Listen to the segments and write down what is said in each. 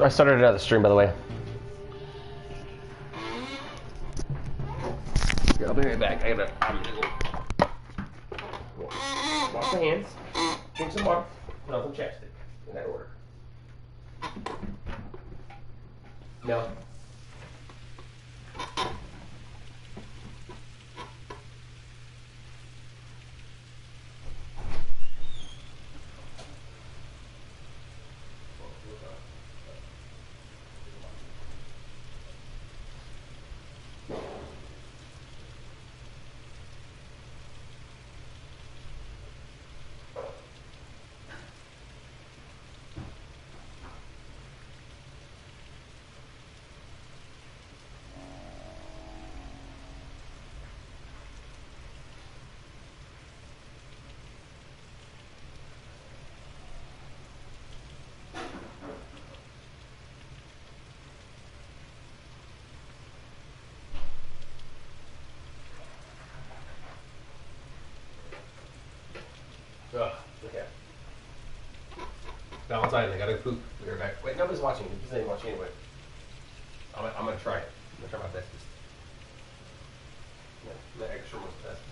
I started another stream, by the way. Here, I'll be right back. I'm gonna go wash my hands, drink some water, put on some chapstick. In that order. No. Ugh, okay. Now outside, I gotta poop. Be right back. Wait, nobody's watching. He's not watching anyway. I'm gonna try it. I'm gonna try my bestest. Yeah, the extra one's bestest.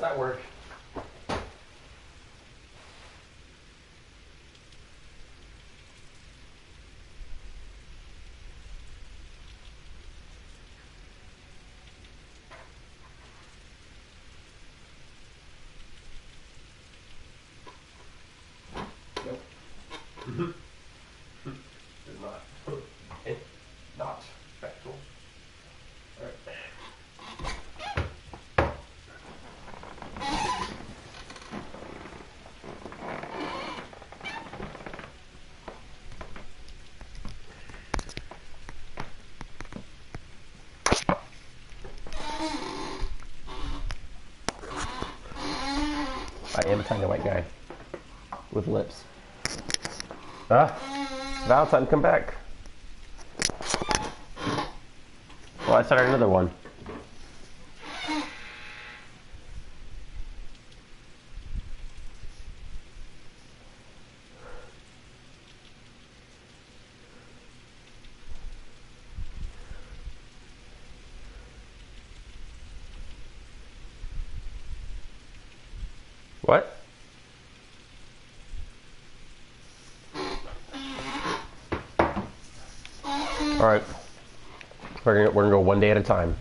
that work? Nope. It's not. It's not factual. Alright. I am a tiny white guy with lips. Valentine, come back. Well, I started another one. What? All right, we're gonna go one day at a time.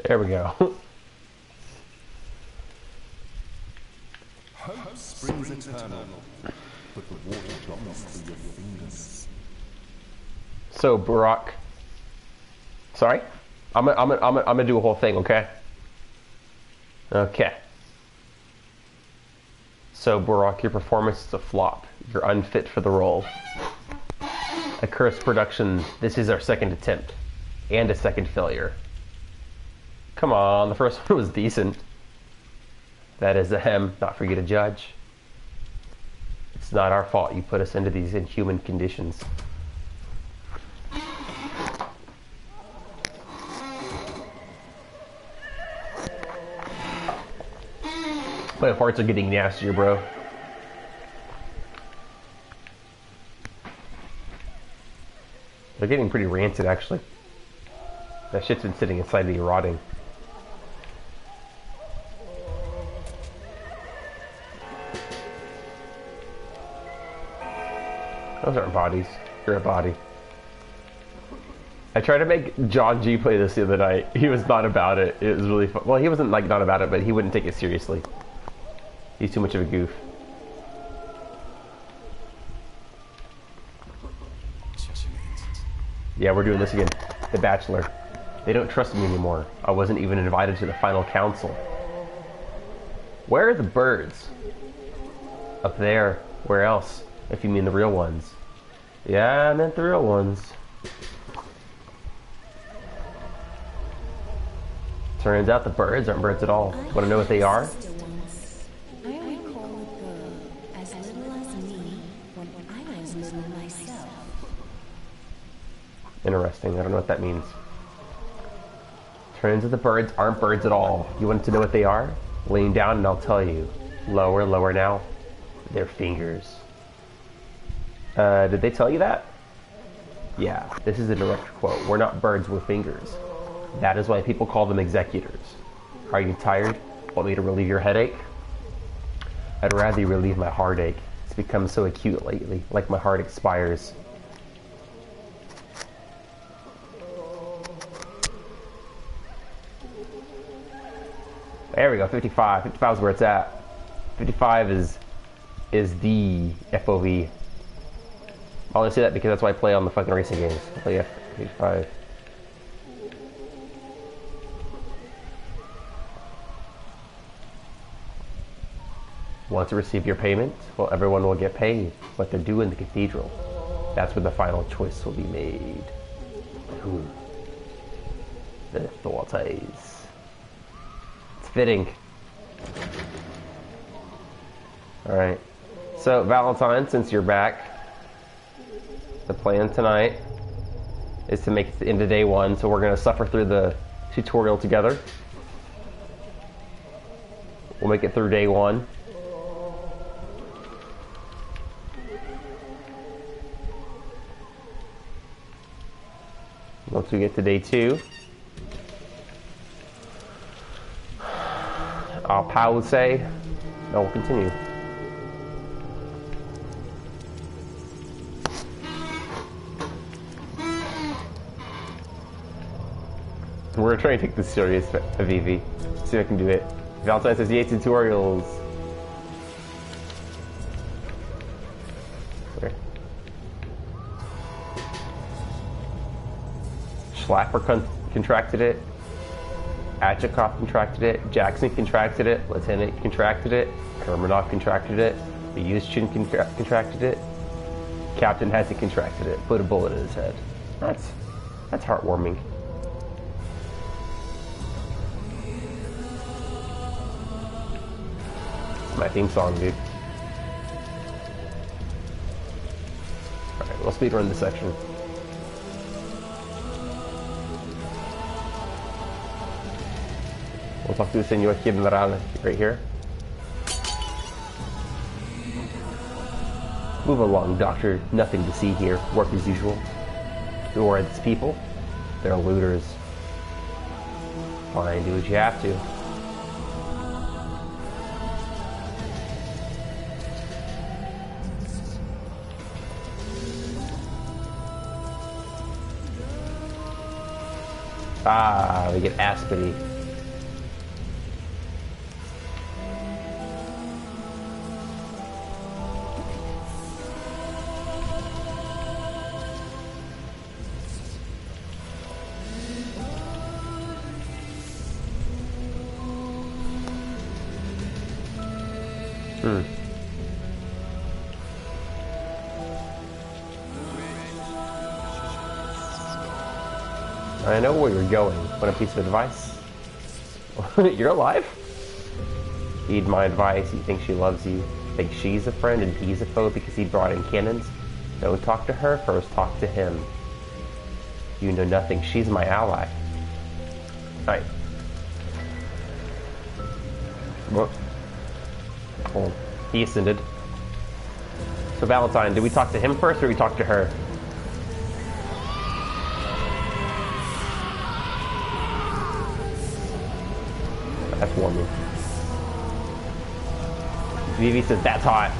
There we go. Hope springs eternal, but the water drops through your fingers. So Barack, sorry, I'm gonna do a whole thing, okay? Okay. So Barack, your performance is a flop. You're unfit for the role. A Cursed Production. This is our second attempt, and a second failure. Come on, the first one was decent. That is not for you to judge. It's not our fault you put us into these inhuman conditions. My farts are getting nastier, bro. They're getting pretty rancid, actually. That shit's been sitting inside me rotting. Those aren't bodies. You're a body. I tried to make John G play this the other night. He was not about it. It was really fun. Well, he wasn't like not about it, but he wouldn't take it seriously. He's too much of a goof. Yeah, we're doing this again. The Bachelor. They don't trust me anymore. I wasn't even invited to the final council. Where are the birds? Up there. Where else? If you mean the real ones. Yeah, I meant the real ones. Turns out the birds aren't birds at all. Want to know what they are? I recall a girl as little as me when I was little myself. Interesting. I don't know what that means. Turns out the birds aren't birds at all. You want to know what they are? Lean down and I'll tell you. Lower, lower now. They're fingers. Did they tell you that? Yeah, this is a direct quote. We're not birds, we're fingers. That is why people call them executors. Are you tired? Want me to relieve your headache? I'd rather you relieve my heartache. It's become so acute lately, like my heart expires. There we go, 55. 55 is where it's at. 55 is the FOV. I only say that because that's why I play on the fucking racing games. I play F55. Once you receive your payment, well, everyone will get paid what they're due in the cathedral. That's where the final choice will be made. Ooh. The authorities. It's fitting. Alright. So, Valentine, since you're back, the plan tonight is to make it to the end of day 1, so we're going to suffer through the tutorial together. We'll make it through day 1. Once we get to day 2, I'll pause, and we'll continue. We're gonna try and take this serious, Avivi. See if I can do it. Valentine says, yay, tutorials. Where? Schlapper contracted it. Achikov contracted it. Jackson contracted it. Lieutenant contracted it. Hermanov contracted it. The Yuschin contracted it. Captain hasn't contracted it. Put a bullet in his head. That's heartwarming. It's my theme song, dude. Alright, we'll speedrun this section. We'll talk to Senor General right here. Move along, Doctor. Nothing to see here. Work as usual. Who are these people? They're looters. Fine, do what you have to. Ah, we get Aspity. I know where you're going. Want a piece of advice? You're alive? Heed my advice. You think she loves you. Think she's a friend and he's a foe because he brought in cannons? Don't talk to her, first talk to him. You know nothing. She's my ally. Alright. Well, oh, he ascended. So Valentine, did we talk to him first or did we talk to her? That's warming. Vivi says that's hot.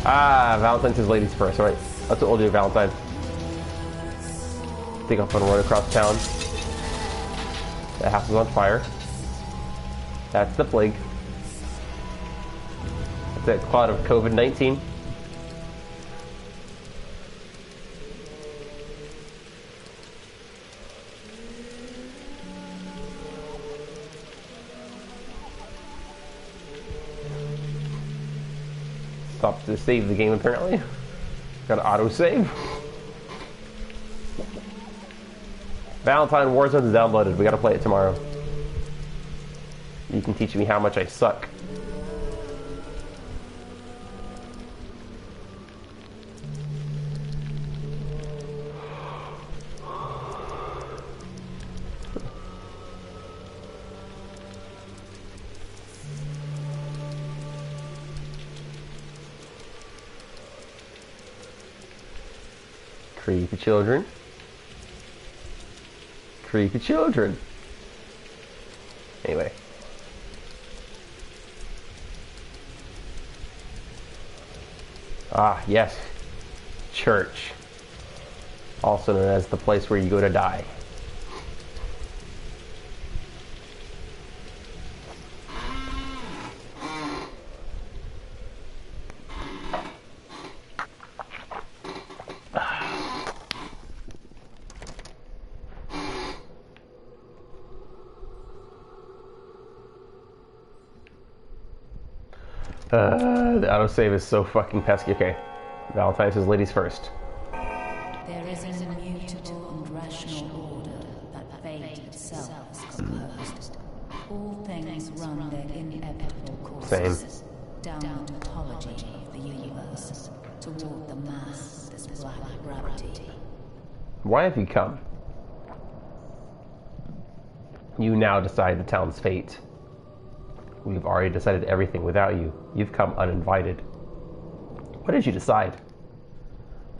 Ah, Valentine says ladies first. Alright, that's what we'll do, Valentine. I think I'm gonna run across town. The house is on fire. That's the plague. That's a cloud of COVID-19. Stopped to save the game apparently. Got to auto save. Valentine Warzone is downloaded. We got to play it tomorrow. You can teach me how much I suck. Creepy children. Creepy children. Anyway. Ah, yes. Church. Also known as the place where you go to die. The autosave is so fucking pesky. Okay. Valentine says ladies first. There is an immutable and rational order that fate itself has composed. All things run their inevitable courses. Same. Down the topology of the universe, toward the mass of this black gravity. Why have you come? You now decide the town's fate. We've already decided everything without you. You've come uninvited. What did you decide?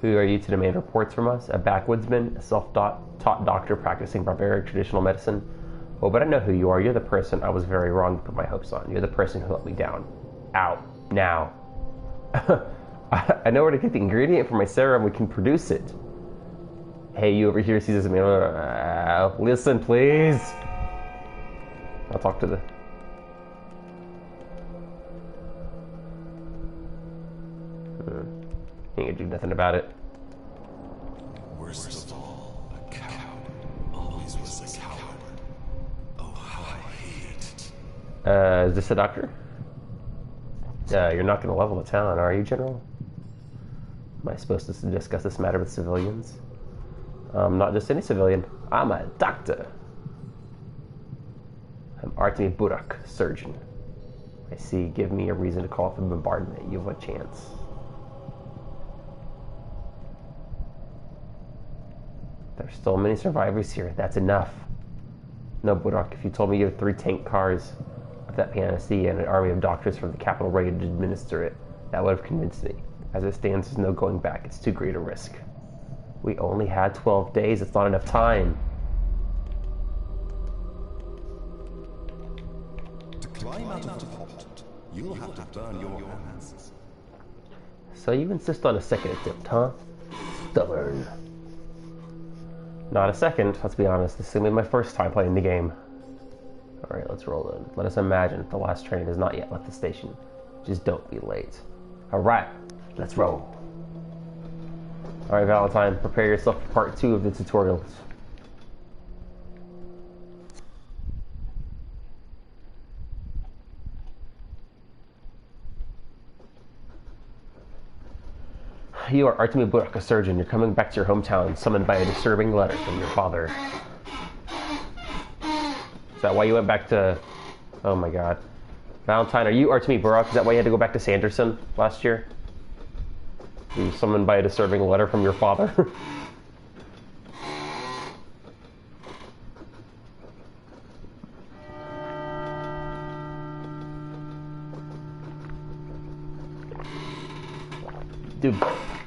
Who are you to demand reports from us? A backwoodsman? A self-taught doctor practicing barbaric traditional medicine? Oh, but I know who you are. You're the person I was very wrong to put my hopes on. You're the person who let me down. Out. Now. I know where to get the ingredient for my serum. We can produce it. Hey, you over here sees this man. Listen, please. I'll talk to the... Ain't gonna do nothing about it. Worst of all, a coward. Always was a coward. Oh, how I hate it. Is this a doctor? You're not gonna level the town, are you, General? Am I supposed to discuss this matter with civilians? Not just any civilian. I'm a doctor. I'm Artemy Burak, surgeon. I see. Give me a reason to call for bombardment. You have a chance. There's still many survivors here. That's enough. No, Burak, if you told me you have 3 tank cars of that panacea and an army of doctors from the capital ready to administer it, that would have convinced me. As it stands, there's no going back. It's too great a risk. We only had 12 days. It's not enough time. To climb out of the pot, you'll have to burn your hands. So you insist on a second attempt, huh? Stubborn. Not a second, let's be honest. This is going to be my first time playing the game. Alright, let's roll in. Let us imagine the last train has not yet left the station. Just don't be late. Alright, let's roll. Alright, Valentine, prepare yourself for part 2 of the tutorials. You are Artemy Burak, a surgeon. You're coming back to your hometown, summoned by a disturbing letter from your father. Is that why you went back to... Oh my god. Valentine, are you Artemy Burak? Is that why you had to go back to Sanderson last year? Were you summoned by a disturbing letter from your father? Dude,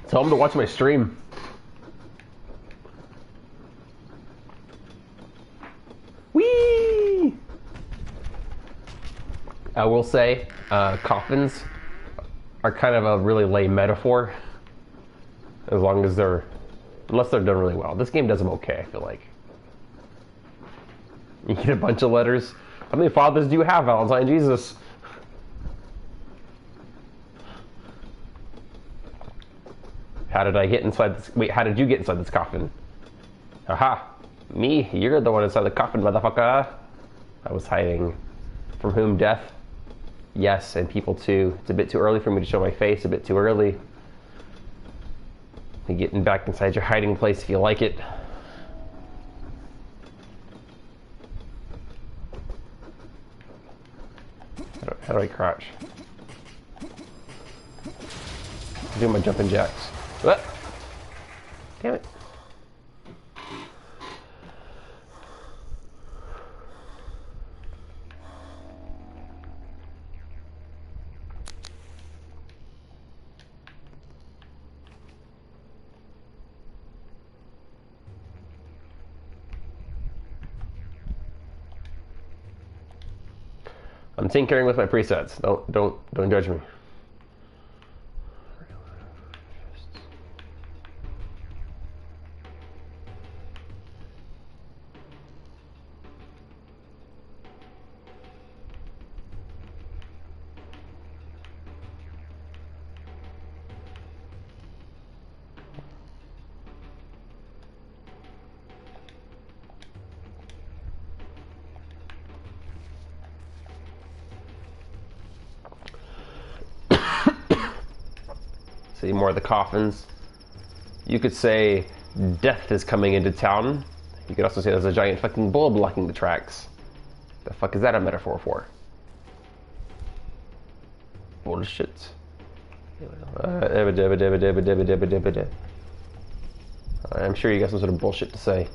tell him to watch my stream. Whee! I will say, coffins are kind of a really lame metaphor. As long as they're... Unless they're done really well. This game does them okay, I feel like. You get a bunch of letters. How many fathers do you have, Valentine? Jesus. How did I get inside this... Wait, how did you get inside this coffin? Aha! Me? You're the one inside the coffin, motherfucker! I was hiding. From whom? Death? Yes, and people too. It's a bit too early for me to show my face, a bit too early. You're getting back inside your hiding place if you like it. How do I crouch? Do my jumping jacks. What? Damn it. I'm tinkering with my presets. Don't judge me. See more of the coffins. You could say death is coming into town. You could also say there's a giant fucking bull blocking the tracks. The fuck is that a metaphor for? Bullshit. I'm sure you got some sort of bullshit to say.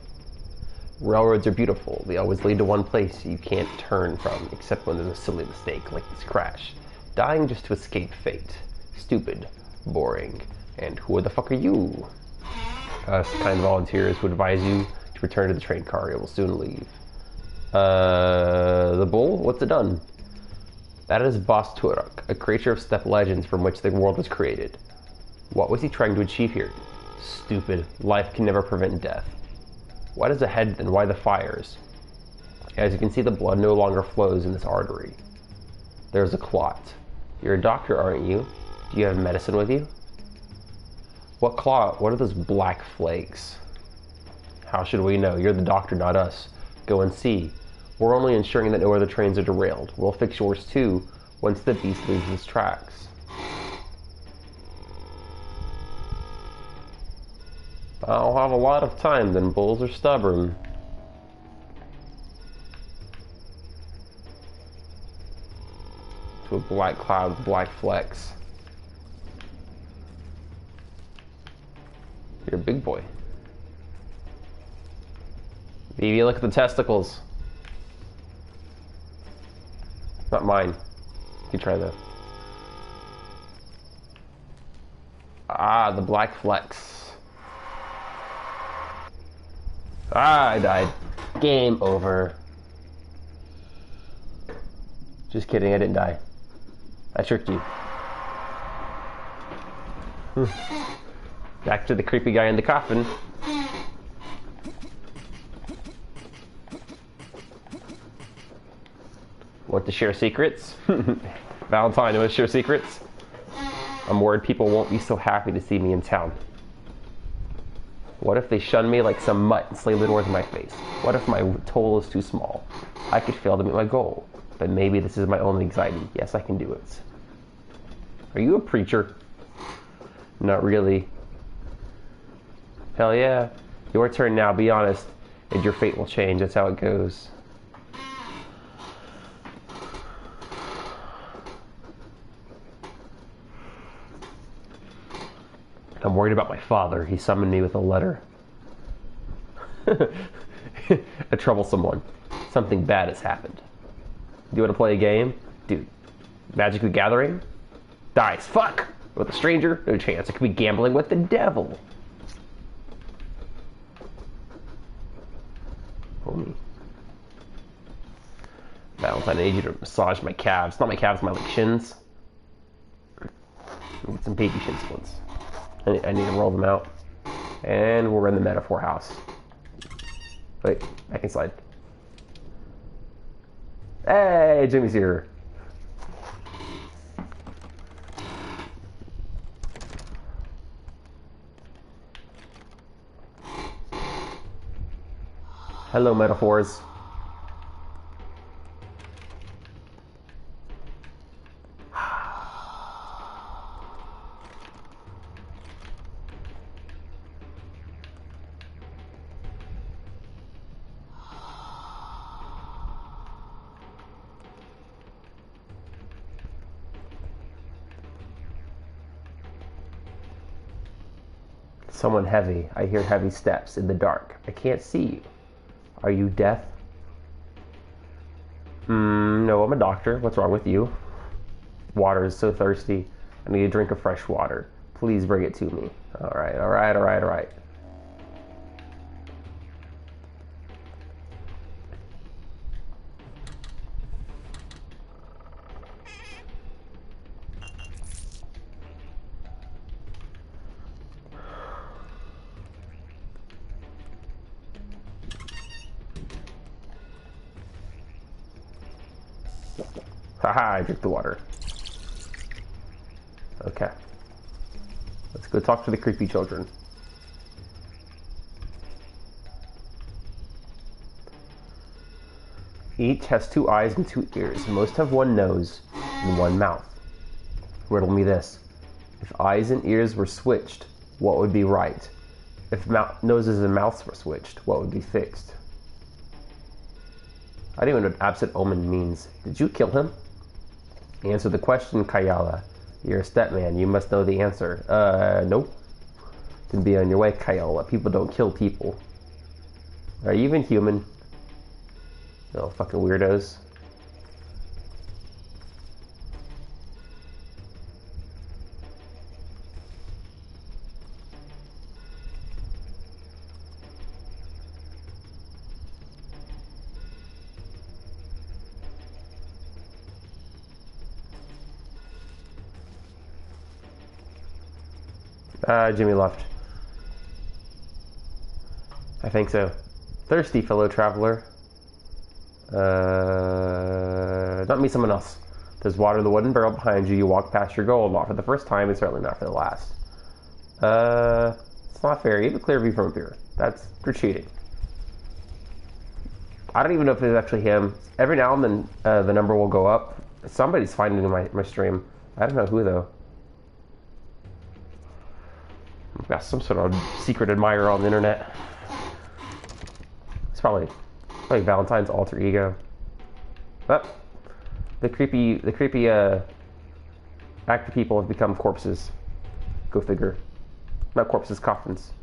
Railroads are beautiful. They always lead to one place you can't turn from, except when there's a silly mistake, like this crash. Dying just to escape fate. Stupid. Boring. And who the fuck are you? Us kind volunteers would advise you to return to the train car. It will soon leave. The bull? What's it done? That is Boss Turok, a creature of steppe legends from which the world was created. What was he trying to achieve here? Stupid. Life can never prevent death. Why does the head then? Why the fires? As you can see, the blood no longer flows in this artery. There's a clot. You're a doctor, aren't you? Do you have medicine with you? What clot? What are those black flakes? How should we know? You're the doctor, not us. Go and see. We're only ensuring that no other trains are derailed. We'll fix yours too once the beast leaves its tracks. I'll have a lot of time then. Bulls are stubborn. To a black cloud with black flecks. You're a big boy. Baby, look at the testicles. Not mine. You can try that. Ah, the black flecks. Ah, I died. Game over. Just kidding, I didn't die. I tricked you. Back to the creepy guy in the coffin. Want to share secrets? Valentine, you want to share secrets? I'm worried people won't be so happy to see me in town. What if they shun me like some mutt and slam the doors in my face? What if my toll is too small? I could fail to meet my goal. But maybe this is my only anxiety. Yes, I can do it. Are you a preacher? Not really. Hell yeah. Your turn now, be honest. And your fate will change. That's how it goes. I'm worried about my father. He summoned me with a letter. A troublesome one. Something bad has happened. Do you want to play a game? Dude, Magic the Gathering? Dice. Fuck! With a stranger? No chance. I could be gambling with the devil. Homie. Valentine, I need you to massage my calves. Not my calves, my like shins. Get some baby shin splints. I need to roll them out. And we're in the metaphor house. Wait, I can slide. Hey, Jimmy's here. Hello, metaphors. Someone heavy. I hear heavy steps in the dark. I can't see you. Are you deaf? No, I'm a doctor. What's wrong with you? Water is so thirsty. I need a drink of fresh water. Please bring it to me. Alright. Haha, I drink the water. Okay. Let's go talk to the creepy children. Each has 2 eyes and 2 ears. Most have 1 nose and 1 mouth. Riddle me this. If eyes and ears were switched, what would be right? If noses and mouths were switched, what would be fixed? I don't even know what absent omen means. Did you kill him? Answer the question, Kayala. You're a stepman. You must know the answer. Nope. Then be on your way, Kayala. People don't kill people. Are you even human? No, fucking weirdos. Jimmy left. I think so. Thirsty, fellow traveler. Not me, someone else. There's water in the wooden barrel behind you. You walk past your goal. Not for the first time, and certainly not for the last. It's not fair. You have a clear view from up here. You're cheating. I don't even know if it's actually him. Every now and then, the number will go up. Somebody's finding my stream. I don't know who, though. I've got some sort of secret admirer on the internet. It's probably Valentine's alter ego. But the creepy active people have become corpses. Go figure. Not corpses, coffins.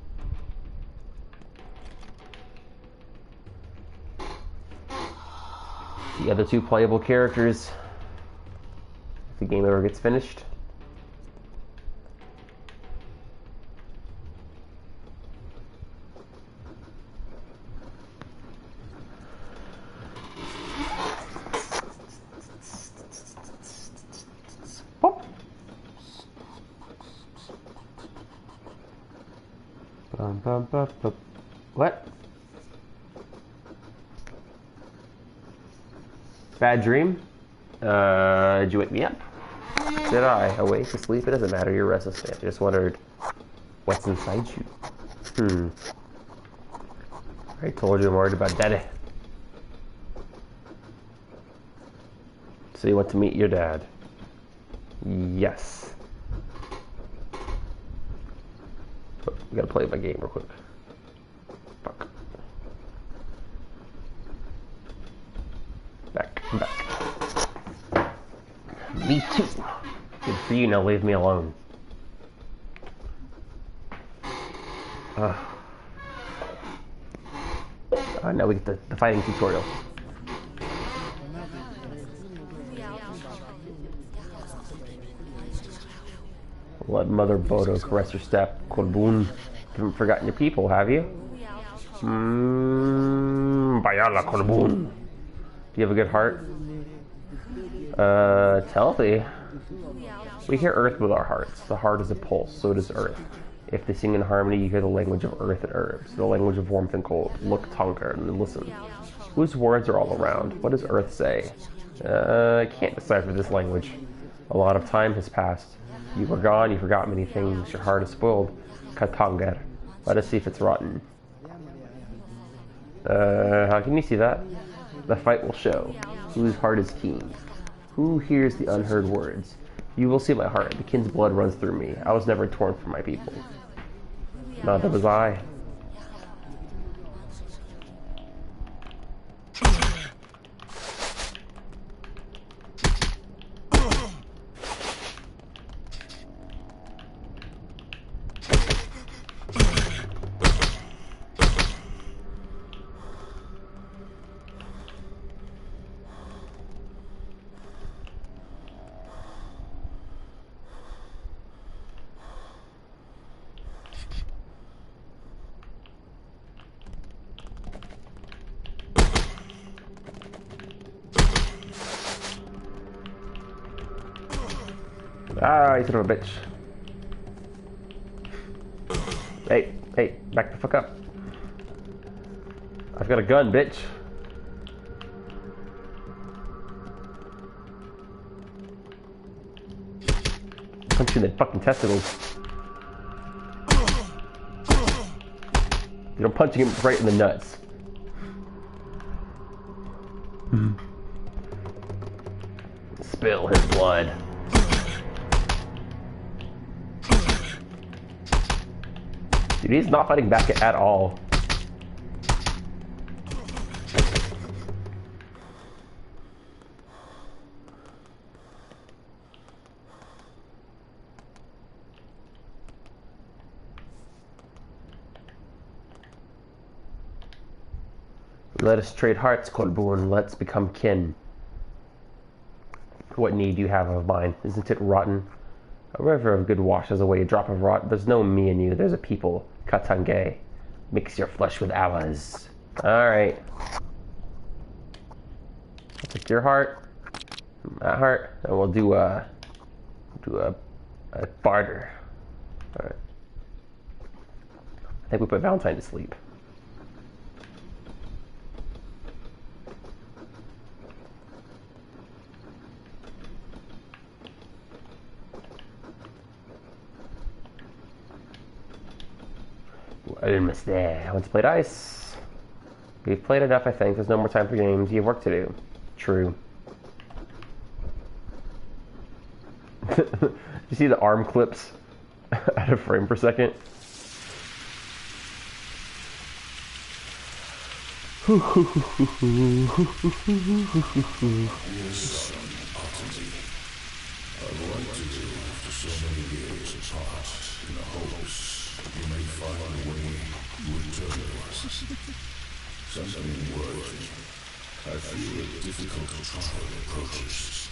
The other two playable characters, if the game ever gets finished. What? Bad dream? Did you wake me up? Did I? Awake, asleep? It doesn't matter. You're restless. I just wondered what's inside you. I told you I'm worried about Daddy. So you want to meet your dad? Yes. We gotta play my game real quick. Fuck. Back. Me too. Good for you, now leave me alone. Now we get the fighting tutorial. Let Mother Bodo caress your step. Korbun. Haven't forgotten your people, have you? Bayala Korbun. Do you have a good heart? It's healthy. We hear earth with our hearts. The heart is a pulse, so does earth. If they sing in harmony, you hear the language of earth and herbs, the language of warmth and cold. Look, Tonka, and listen. Whose words are all around? What does earth say? I can't decipher this language. A lot of time has passed. You were gone, you forgot many things, your heart is spoiled. Katangar. Let us see if it's rotten. How can you see that? The fight will show. Whose heart is keen? Who hears the unheard words? You will see my heart. The kin's blood runs through me. I was never torn from my people. Neither was I. Ah, you son of a bitch. Hey, back the fuck up. I've got a gun, bitch. Punch you in the fucking testicles. You know, punching him right in the nuts. Spill his blood. Dude, he's not fighting back at all. Let us trade hearts, Colboon. Let's become kin. What need you have of mine? Isn't it rotten? A river of good washes away a drop of rot. There's no me in you. There's a people. Katange. Mix your flesh with ours. Alright. I'll take your heart. That heart. And we'll do a barter. Alright. I think we put Valentine to sleep. I didn't miss that. I want to play dice. We've played enough, I think. There's no more time for games. You have work to do. True. You see the arm clips at a frame per second? I'd like to do after so many years as hot in the hopes you may find a way to return to us. Something worries me. I feel a difficult trial approaches.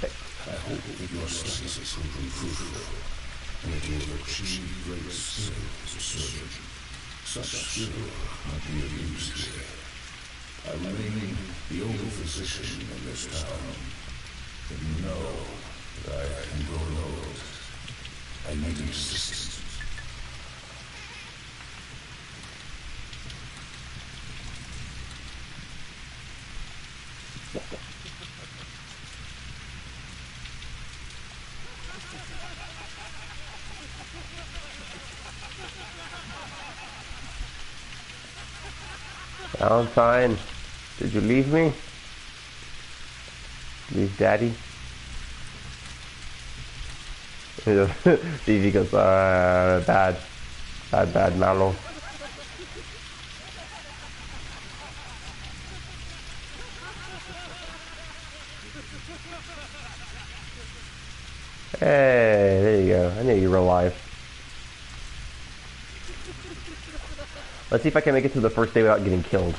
I hope that your studies will prove fruitful, and that you will achieve great skill as a surgeon. Such skill might be of use here. I remain the only physician in this town, but know that I can grow old. I need an assistant. Valentine, did you leave me? Leave Daddy? Vivi goes, bad, Mallow. Hey, there you go. I knew you were alive. Let's see if I can make it through the first day without getting killed.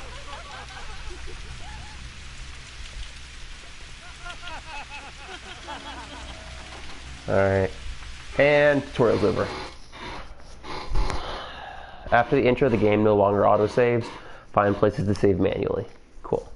Alright. And tutorial's over. After the intro, the game no longer autosaves. Find places to save manually. Cool.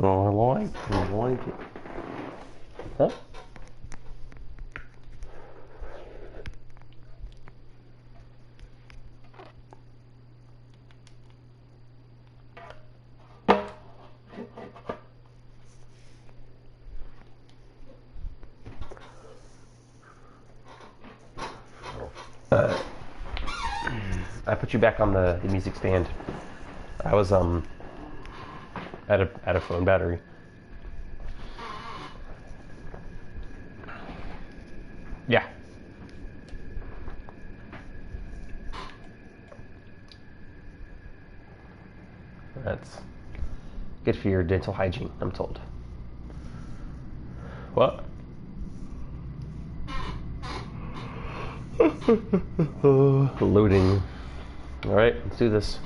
Oh, I like it. Huh? I put you back on the music stand. I was at a phone battery. Yeah. That's good for your dental hygiene, I'm told. What? Loading. Alright, let's do this.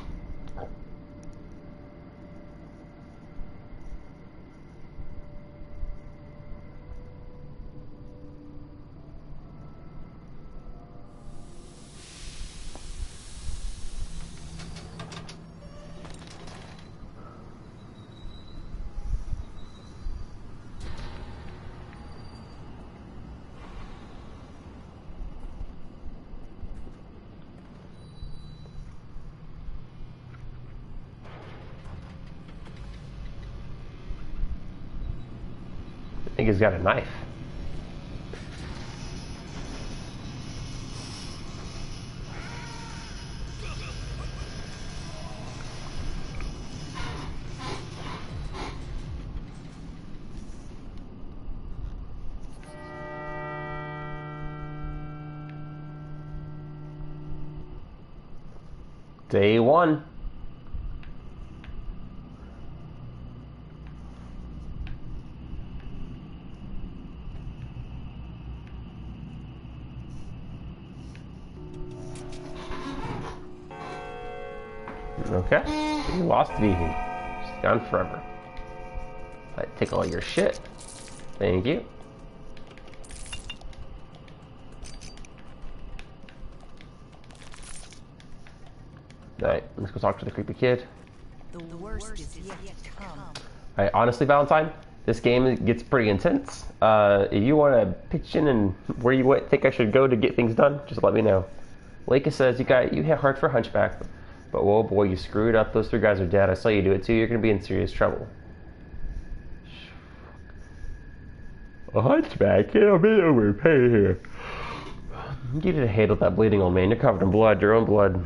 think he's got a knife. Day 1. Okay. You lost me. She's gone forever. I take all your shit. Thank you. Alright, let's go talk to the creepy kid. The worst is yet to come. Alright, honestly, Valentine, this game gets pretty intense. If you want to pitch in and where you think I should go to get things done, just let me know. Leica says you hit hard for Hunchback, but oh boy, you screwed up. Those 3 guys are dead. I saw you do it too. You're going to be in serious trouble. A Hunchback? It'll be overpaid here. You need to handle that bleeding, old man. You're covered in blood, your own blood.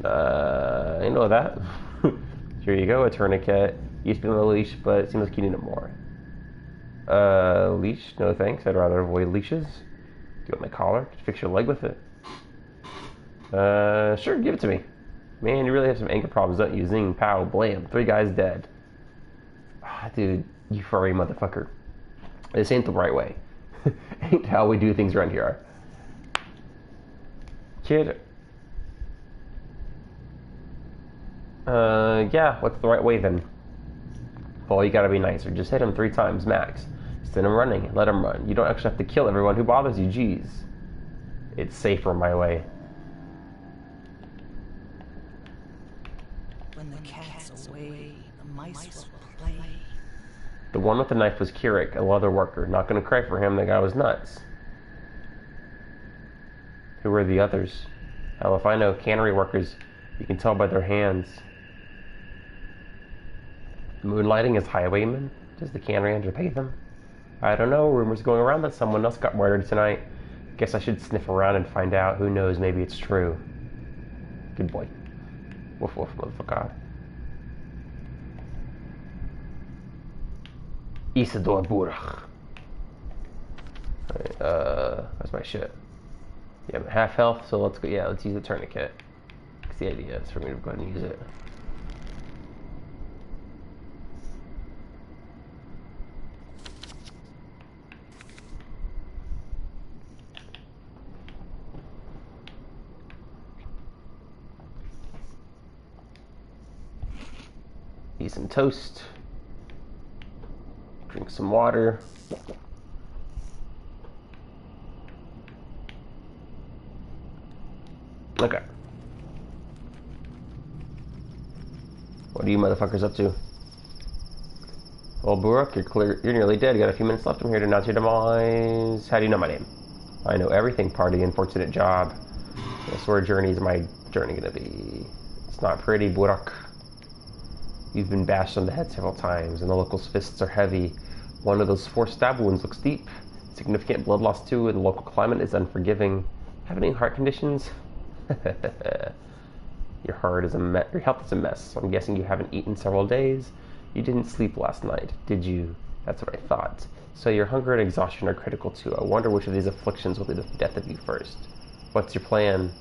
I know that. Here you go, a tourniquet. Used to be on the leash, but it seems like you need it more. Leash? No thanks. I'd rather avoid leashes. Do you want my collar? Just fix your leg with it. Sure, give it to me. Man, you really have some anger problems, don't you? Zing, pow, blam. 3 guys dead. Ah, dude, you furry motherfucker. This ain't the right way. Ain't how we do things around here. Kid. Yeah, what's the right way then? Well, you gotta be nicer. Just hit him 3 times, max. Send him running, let him run. You don't actually have to kill everyone who bothers you, jeez. It's safer my way. When the cat's away, the mice will play. The one with the knife was Kirik, a leather worker. Not gonna cry for him, the guy was nuts. Who were the others? Hell, if I know, cannery workers. You can tell by their hands. Moonlighting as highwaymen? Does the cannery underpay them? I don't know. Rumors going around that someone else got murdered tonight. Guess I should sniff around and find out. Who knows? Maybe it's true. Good boy. Woof woof, motherfucker. Isidore Burach. Alright, where's my shit? Yeah, I'm at half health, so let's go. Yeah, let's use the tourniquet. That's the idea, is for me to go ahead and use it. Eat some toast. Drink some water. Okay. What are you motherfuckers up to? Well, Burach, you're nearly dead. You got a few minutes left. I'm here to announce your demise. How do you know my name? I know everything, party. Unfortunate job. What sort of journey is my journey gonna be? It's not pretty, Burach. You've been bashed on the head several times, and the locals' fists are heavy. One of those 4 stab wounds looks deep. Significant blood loss too, and the local climate is unforgiving. Have any heart conditions? Your heart is your health is a mess. So I'm guessing you haven't eaten several days. You didn't sleep last night, did you? That's what I thought. So your hunger and exhaustion are critical too. I wonder which of these afflictions will be the death of you first. What's your plan?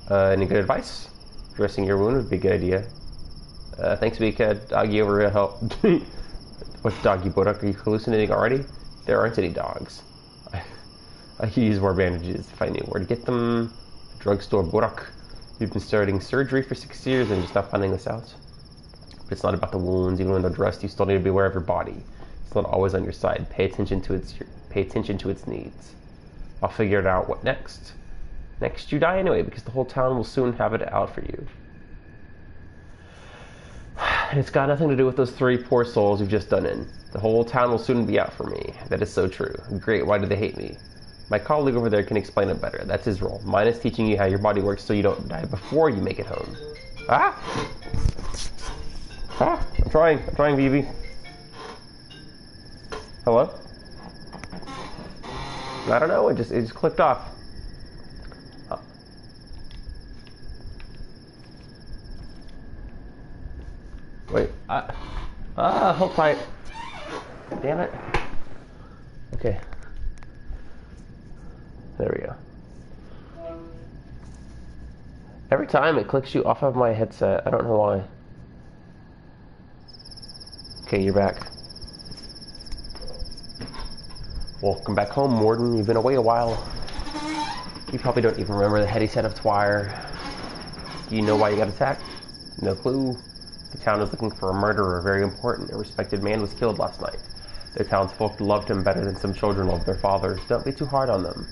Any good advice? Dressing your wound would be a good idea. Thanks, Vika. Doggy over to help. What's doggy, Burach? Are you hallucinating already? There aren't any dogs. I could use more bandages if I knew where to get them. Drugstore, Burach. You've been starting surgery for 6 years and just not finding this out. But it's not about the wounds. Even when they're dressed, you still need to be aware of your body. It's not always on your side. Pay attention to its needs. I'll figure it out. What next? Next, you die anyway, because the whole town will soon have it out for you. And it's got nothing to do with those 3 poor souls you've just done in. The whole town will soon be out for me. That is so true. Great, why do they hate me? My colleague over there can explain it better. That's his role. Mine is teaching you how your body works so you don't die before you make it home. Ah! Ah! I'm trying, Vivi. Hello? I don't know, it just clicked off. Oh. Wait, hold tight. Damn it. Okay. There we go. Every time it clicks you off of my headset. I don't know why. Okay, you're back. Welcome back home, Mordin. You've been away a while. You probably don't even remember the heady set of Twire. Do you know why you got attacked? No clue. The town is looking for a murderer, very important. A respected man was killed last night. The townsfolk loved him better than some children love their fathers. Don't be too hard on them.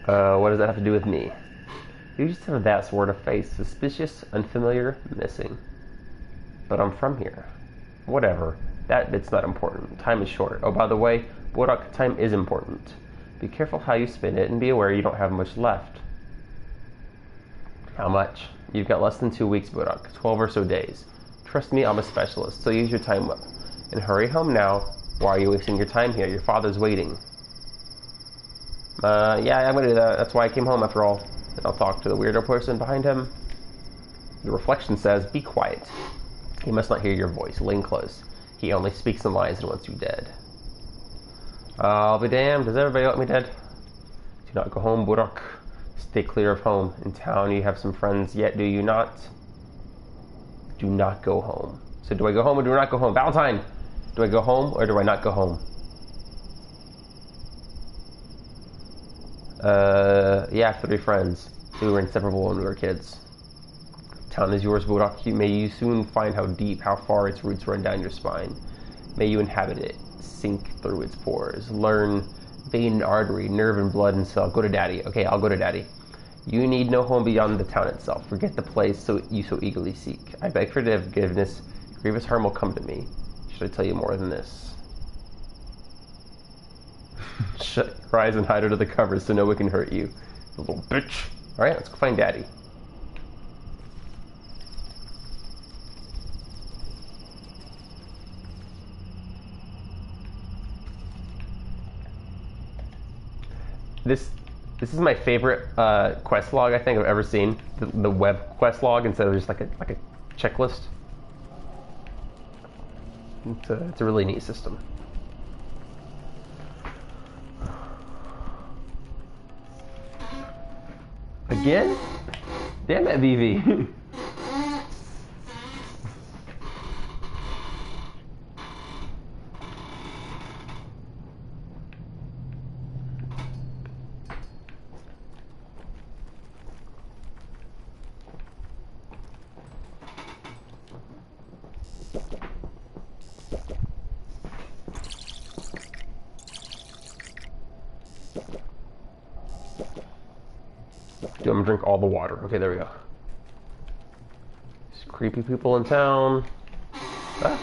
What does that have to do with me? You just have that sort of face. Suspicious, unfamiliar, missing. But I'm from here. Whatever. That bit's not important. Time is short. Oh, by the way, Bodok, time is important. Be careful how you spend it, and be aware you don't have much left. How much? You've got less than 2 weeks, Bodok. 12 or so days. Trust me, I'm a specialist, so use your time well. And hurry home now. Why are you wasting your time here? Your father's waiting. Yeah, I'm gonna do that. That's why I came home after all. And I'll talk to the weirdo person behind him. The reflection says, be quiet. He must not hear your voice. Lean close. He only speaks in lies and wants you dead. I'll be damned. Does everybody want me dead? Do not go home, Bodok. Stay clear of home. In town you have some friends yet, do you not? Do not go home. So do I go home or do I not go home? Valentine! Do I go home or do I not go home? Yeah, 3 friends. We were inseparable when we were kids. Town is yours, Bodok. May you soon find how deep, how far its roots run down your spine. May you inhabit it, sink through its pores, learn vein and artery, nerve and blood and cell. Go to Daddy. Okay, I'll go to Daddy. You need no home beyond the town itself. Forget the place you so eagerly seek. I beg for forgiveness. Grievous harm will come to me. Should I tell you more than this? Shut your eyes and hide under the covers so no one can hurt you. You little bitch. Alright, let's go find Daddy. This is my favorite quest log I think I've ever seen. The web quest log instead of just like a checklist. It's a really neat system. Again? Damn it, Vivi. I'm gonna drink all the water. Okay, there we go. These creepy people in town. Ah.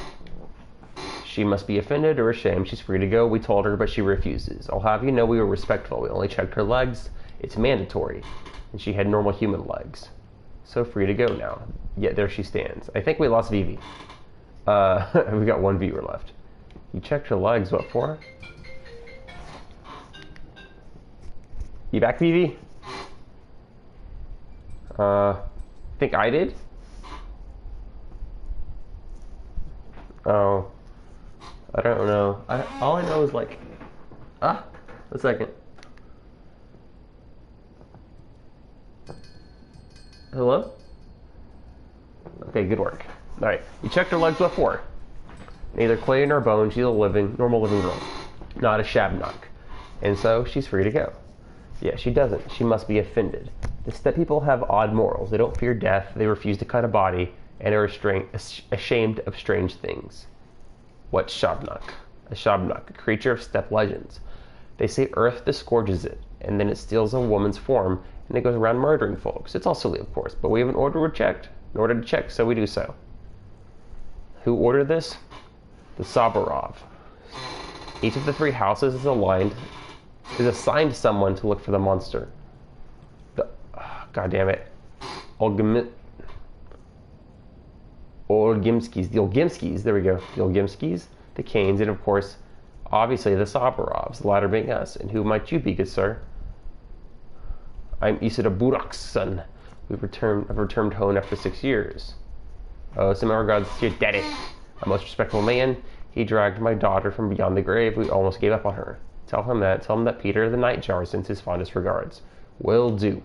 She must be offended or ashamed. She's free to go. We told her, but she refuses. I'll have you know we were respectful. We only checked her legs. It's mandatory. And she had normal human legs. So free to go now. Yet there she stands. I think we lost Vivi. We got 1 viewer left. You checked her legs. What for? You back, Vivi? Think I did? Oh. I don't know. All I know is like... a second. Hello? Okay, good work. Alright, you checked her legs, what for? Neither clay nor bone, she's a normal living girl. Not a shabnock. And so, she's free to go. Yeah, she doesn't. She must be offended. The Steppe people have odd morals. They don't fear death, they refuse to cut a body, and are ashamed of strange things. What's Shabnok? A Shabnok, a creature of steppe legends. They say Earth disgorges it, and then it steals a woman's form, and it goes around murdering folks. It's all silly, of course, but we have an order to check, so we do so. Who ordered this? The Sabarov. Each of the 3 houses is assigned someone to look for the monster. God damn it. Olgimskis. The Olgimskis, there we go. The Olgimskis, the Kanes, and of course, obviously the Sabarovs, the latter being us. And who might you be, good sir? I'm Isida Burak's son. I've returned home after 6 years. Some regards to your daddy, a most respectable man. He dragged my daughter from beyond the grave. We almost gave up on her. Tell him that Peter the Nightjar sends his fondest regards. Will do.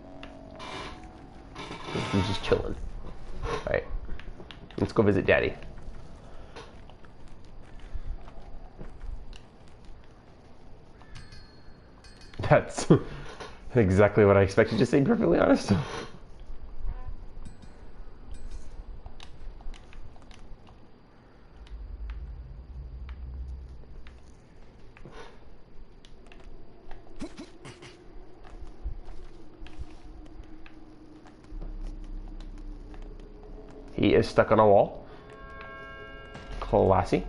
He's just chilling. Alright. Let's go visit Daddy. That's exactly what I expected to say, perfectly honest. He is stuck on a wall. Classy.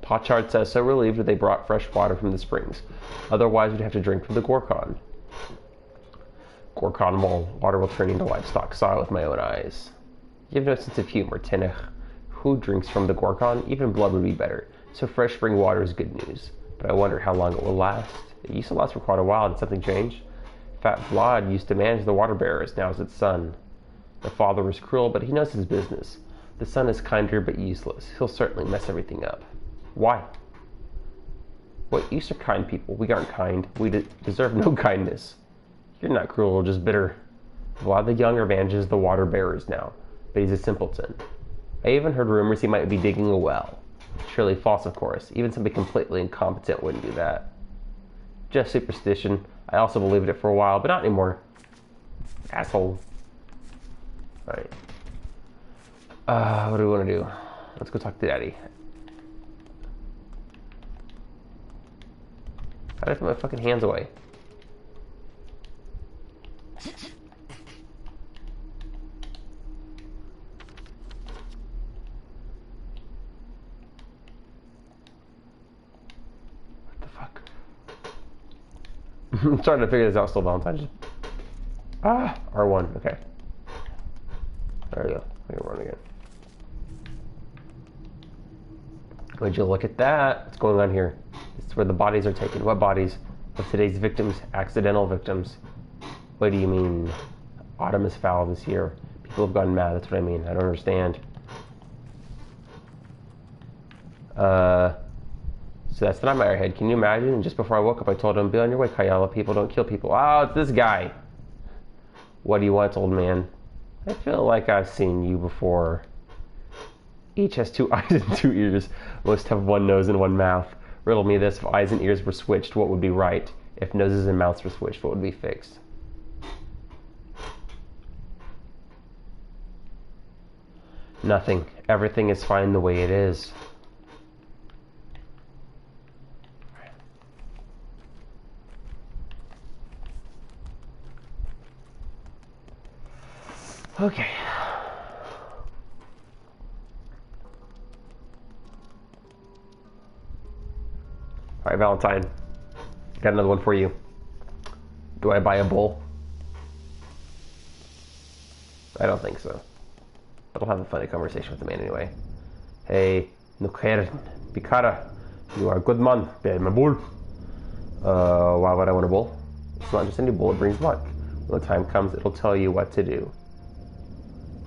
Pochard says, so relieved that they brought fresh water from the springs. Otherwise, we'd have to drink from the Gorkon. Gorkon water will turn into livestock. Saw it with my own eyes. You have no sense of humor, Tenech. Who drinks from the Gorkon? Even blood would be better. So fresh spring water is good news. But I wonder how long it will last. It used to last for quite a while. Did something change? Fat Vlad used to manage the water bearers. Now it's its son. The father was cruel, but he knows his business. The son is kinder but useless. He'll certainly mess everything up. Why? What use are kind people? We aren't kind. We deserve no kindness. You're not cruel, just bitter. Vlad the Younger manages the water bearers now, but he's a simpleton. I even heard rumors he might be digging a well. Surely false, of course. Even somebody completely incompetent wouldn't do that. Just superstition. I also believed it for a while, but not anymore. Asshole. Alright. What do we want to do? Let's go talk to Daddy. How did I put my fucking hands away? What the fuck? I'm starting to figure this out still, Valentine. R1, okay. There we go. I can run again. Would you look at that? What's going on here? This is where the bodies are taken. What bodies? Of today's victims, accidental victims. What do you mean? Autumn is foul this year. People have gone mad, that's what I mean. I don't understand. So that's the nightmare head. Can you imagine? And just before I woke up, I told him, be on your way, Kayala. People don't kill people. Oh, it's this guy. What do you want, old man? I feel like I've seen you before. Each has 2 eyes and 2 ears. Most have 1 nose and 1 mouth. Riddle me this. If eyes and ears were switched, what would be right? If noses and mouths were switched, what would be fixed? Nothing. Everything is fine the way it is. Okay. Alright, Valentine. Got another one for you. Do I buy a bull? I don't think so. But I'll have a funny conversation with the man anyway. Hey, Nukher, Pikara, you are a good man. Pay my bull. Why would I want a bull? It's not just any bull, it brings luck. When the time comes, it'll tell you what to do.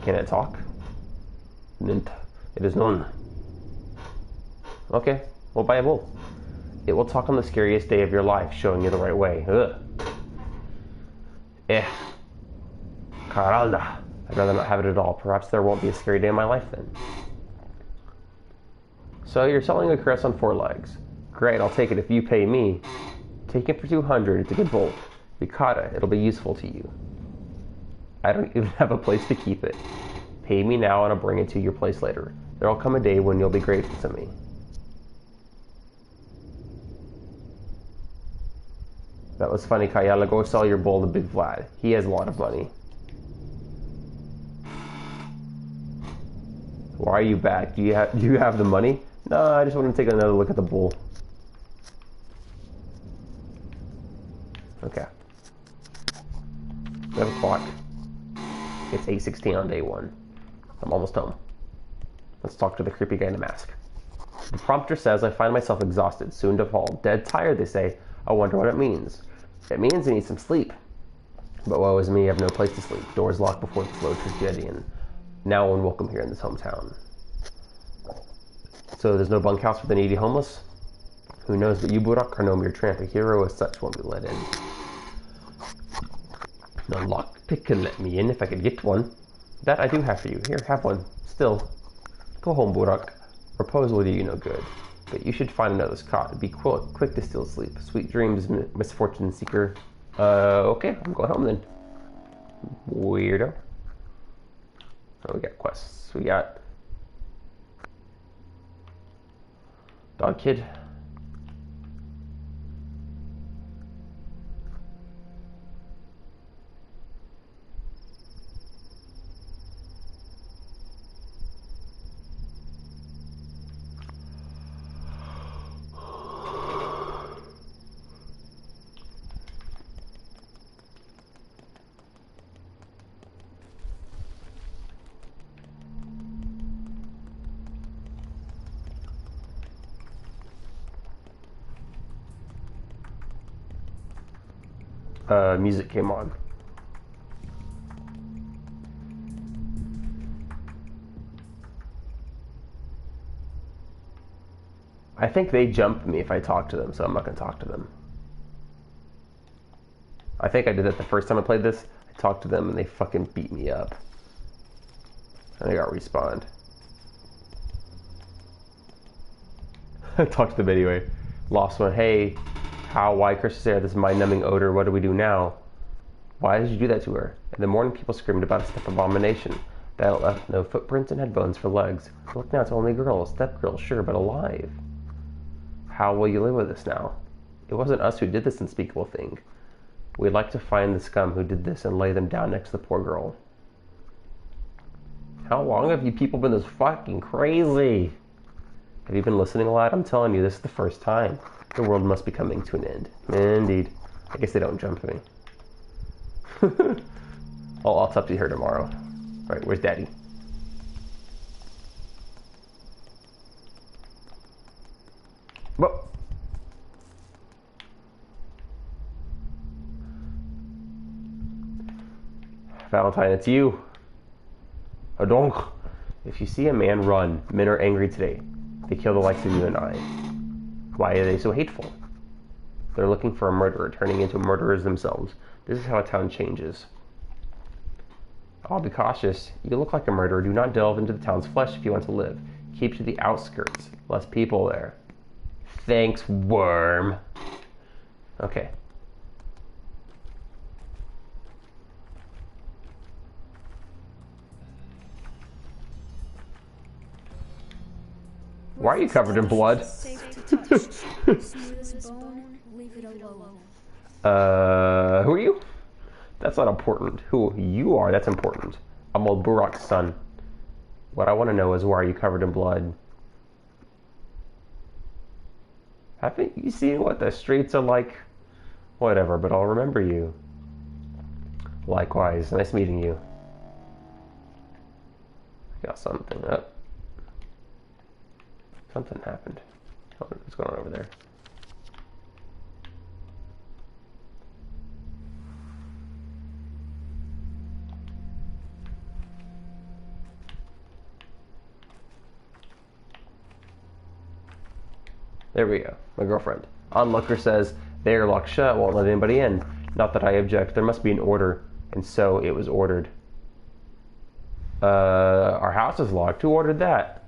Can it talk? Nint. It is known. Okay, we'll buy a bull. It will talk on the scariest day of your life, showing you the right way. Ugh. Caralda. I'd rather not have it at all. Perhaps there won't be a scary day in my life then. So you're selling a crest on 4 legs. Great, I'll take it if you pay me. Take it for 200. It's a good bolt. Vikata, it'll be useful to you. I don't even have a place to keep it. Pay me now and I'll bring it to your place later. There'll come a day when you'll be grateful to me. That was funny, Kayala. Go sell your bull to Big Vlad. He has a lot of money. Why are you back? Do you have the money? No, I just want to take another look at the bull. Okay. We have a clock. It's 8:16 on day 1. I'm almost home. Let's talk to the creepy guy in the mask. The prompter says I find myself exhausted, soon to fall. Dead tired, they say. I wonder what it means. It means I need some sleep. But woe is me, I have no place to sleep. Doors locked before the slow tragedy, and now unwelcome here in this hometown. So there's no bunkhouse for the needy homeless? Who knows, but you, Burak, are no mere tramp. A hero as such won't be let in. No lockpick can let me in if I could get one. That I do have for you. Here, have one. Still, go home, Burak. Repose will do you no good. But you should find another cot. Be quick to steal sleep. Sweet dreams, misfortune seeker. Okay, I'm going home then. Weirdo. Oh, we got quests. We got Dog Kid. Music came on. I think they jump me if I talk to them, so I'm not going to talk to them. I think I did that the first time I played this. I talked to them and they fucking beat me up. And I got respawned. I talked to them anyway. Lost one. Hey, why Chris Sarah, this mind-numbing odor, what do we do now? Why did you do that to her? In the morning, people screamed about a step abomination that left no footprints and had bones for legs. Look now, it's only a girl, a step girl, sure, but alive. How will you live with this now? It wasn't us who did this unspeakable thing. We'd like to find the scum who did this and lay them down next to the poor girl. How long have you people been this fucking crazy? Have you been listening a lot? I'm telling you, this is the first time. The world must be coming to an end. Indeed. I guess they don't jump me. I'll talk to her tomorrow. Alright, where's Daddy? Whoa. Valentine, it's you. Donc, if you see a man run, men are angry today. They kill the likes of you and I. Why are they so hateful? They're looking for a murderer, turning into murderers themselves. This is how a town changes. I'll be cautious. You look like a murderer. Do not delve into the town's flesh if you want to live. Keep to the outskirts. Less people there. Thanks, worm. Okay. Why are you covered in blood? Who are you? That's not important. Who you are, that's important. I'm old Burak's son. What I want to know is why are you covered in blood? Haven't you seen what the streets are like? Whatever, but I'll remember you. Likewise, nice meeting you. I got something up. Something happened. What's going on over there? There we go. My girlfriend. Onlooker says they are locked shut, won't let anybody in. Not that I object. There must be an order, and so it was ordered. Our house is locked. Who ordered that?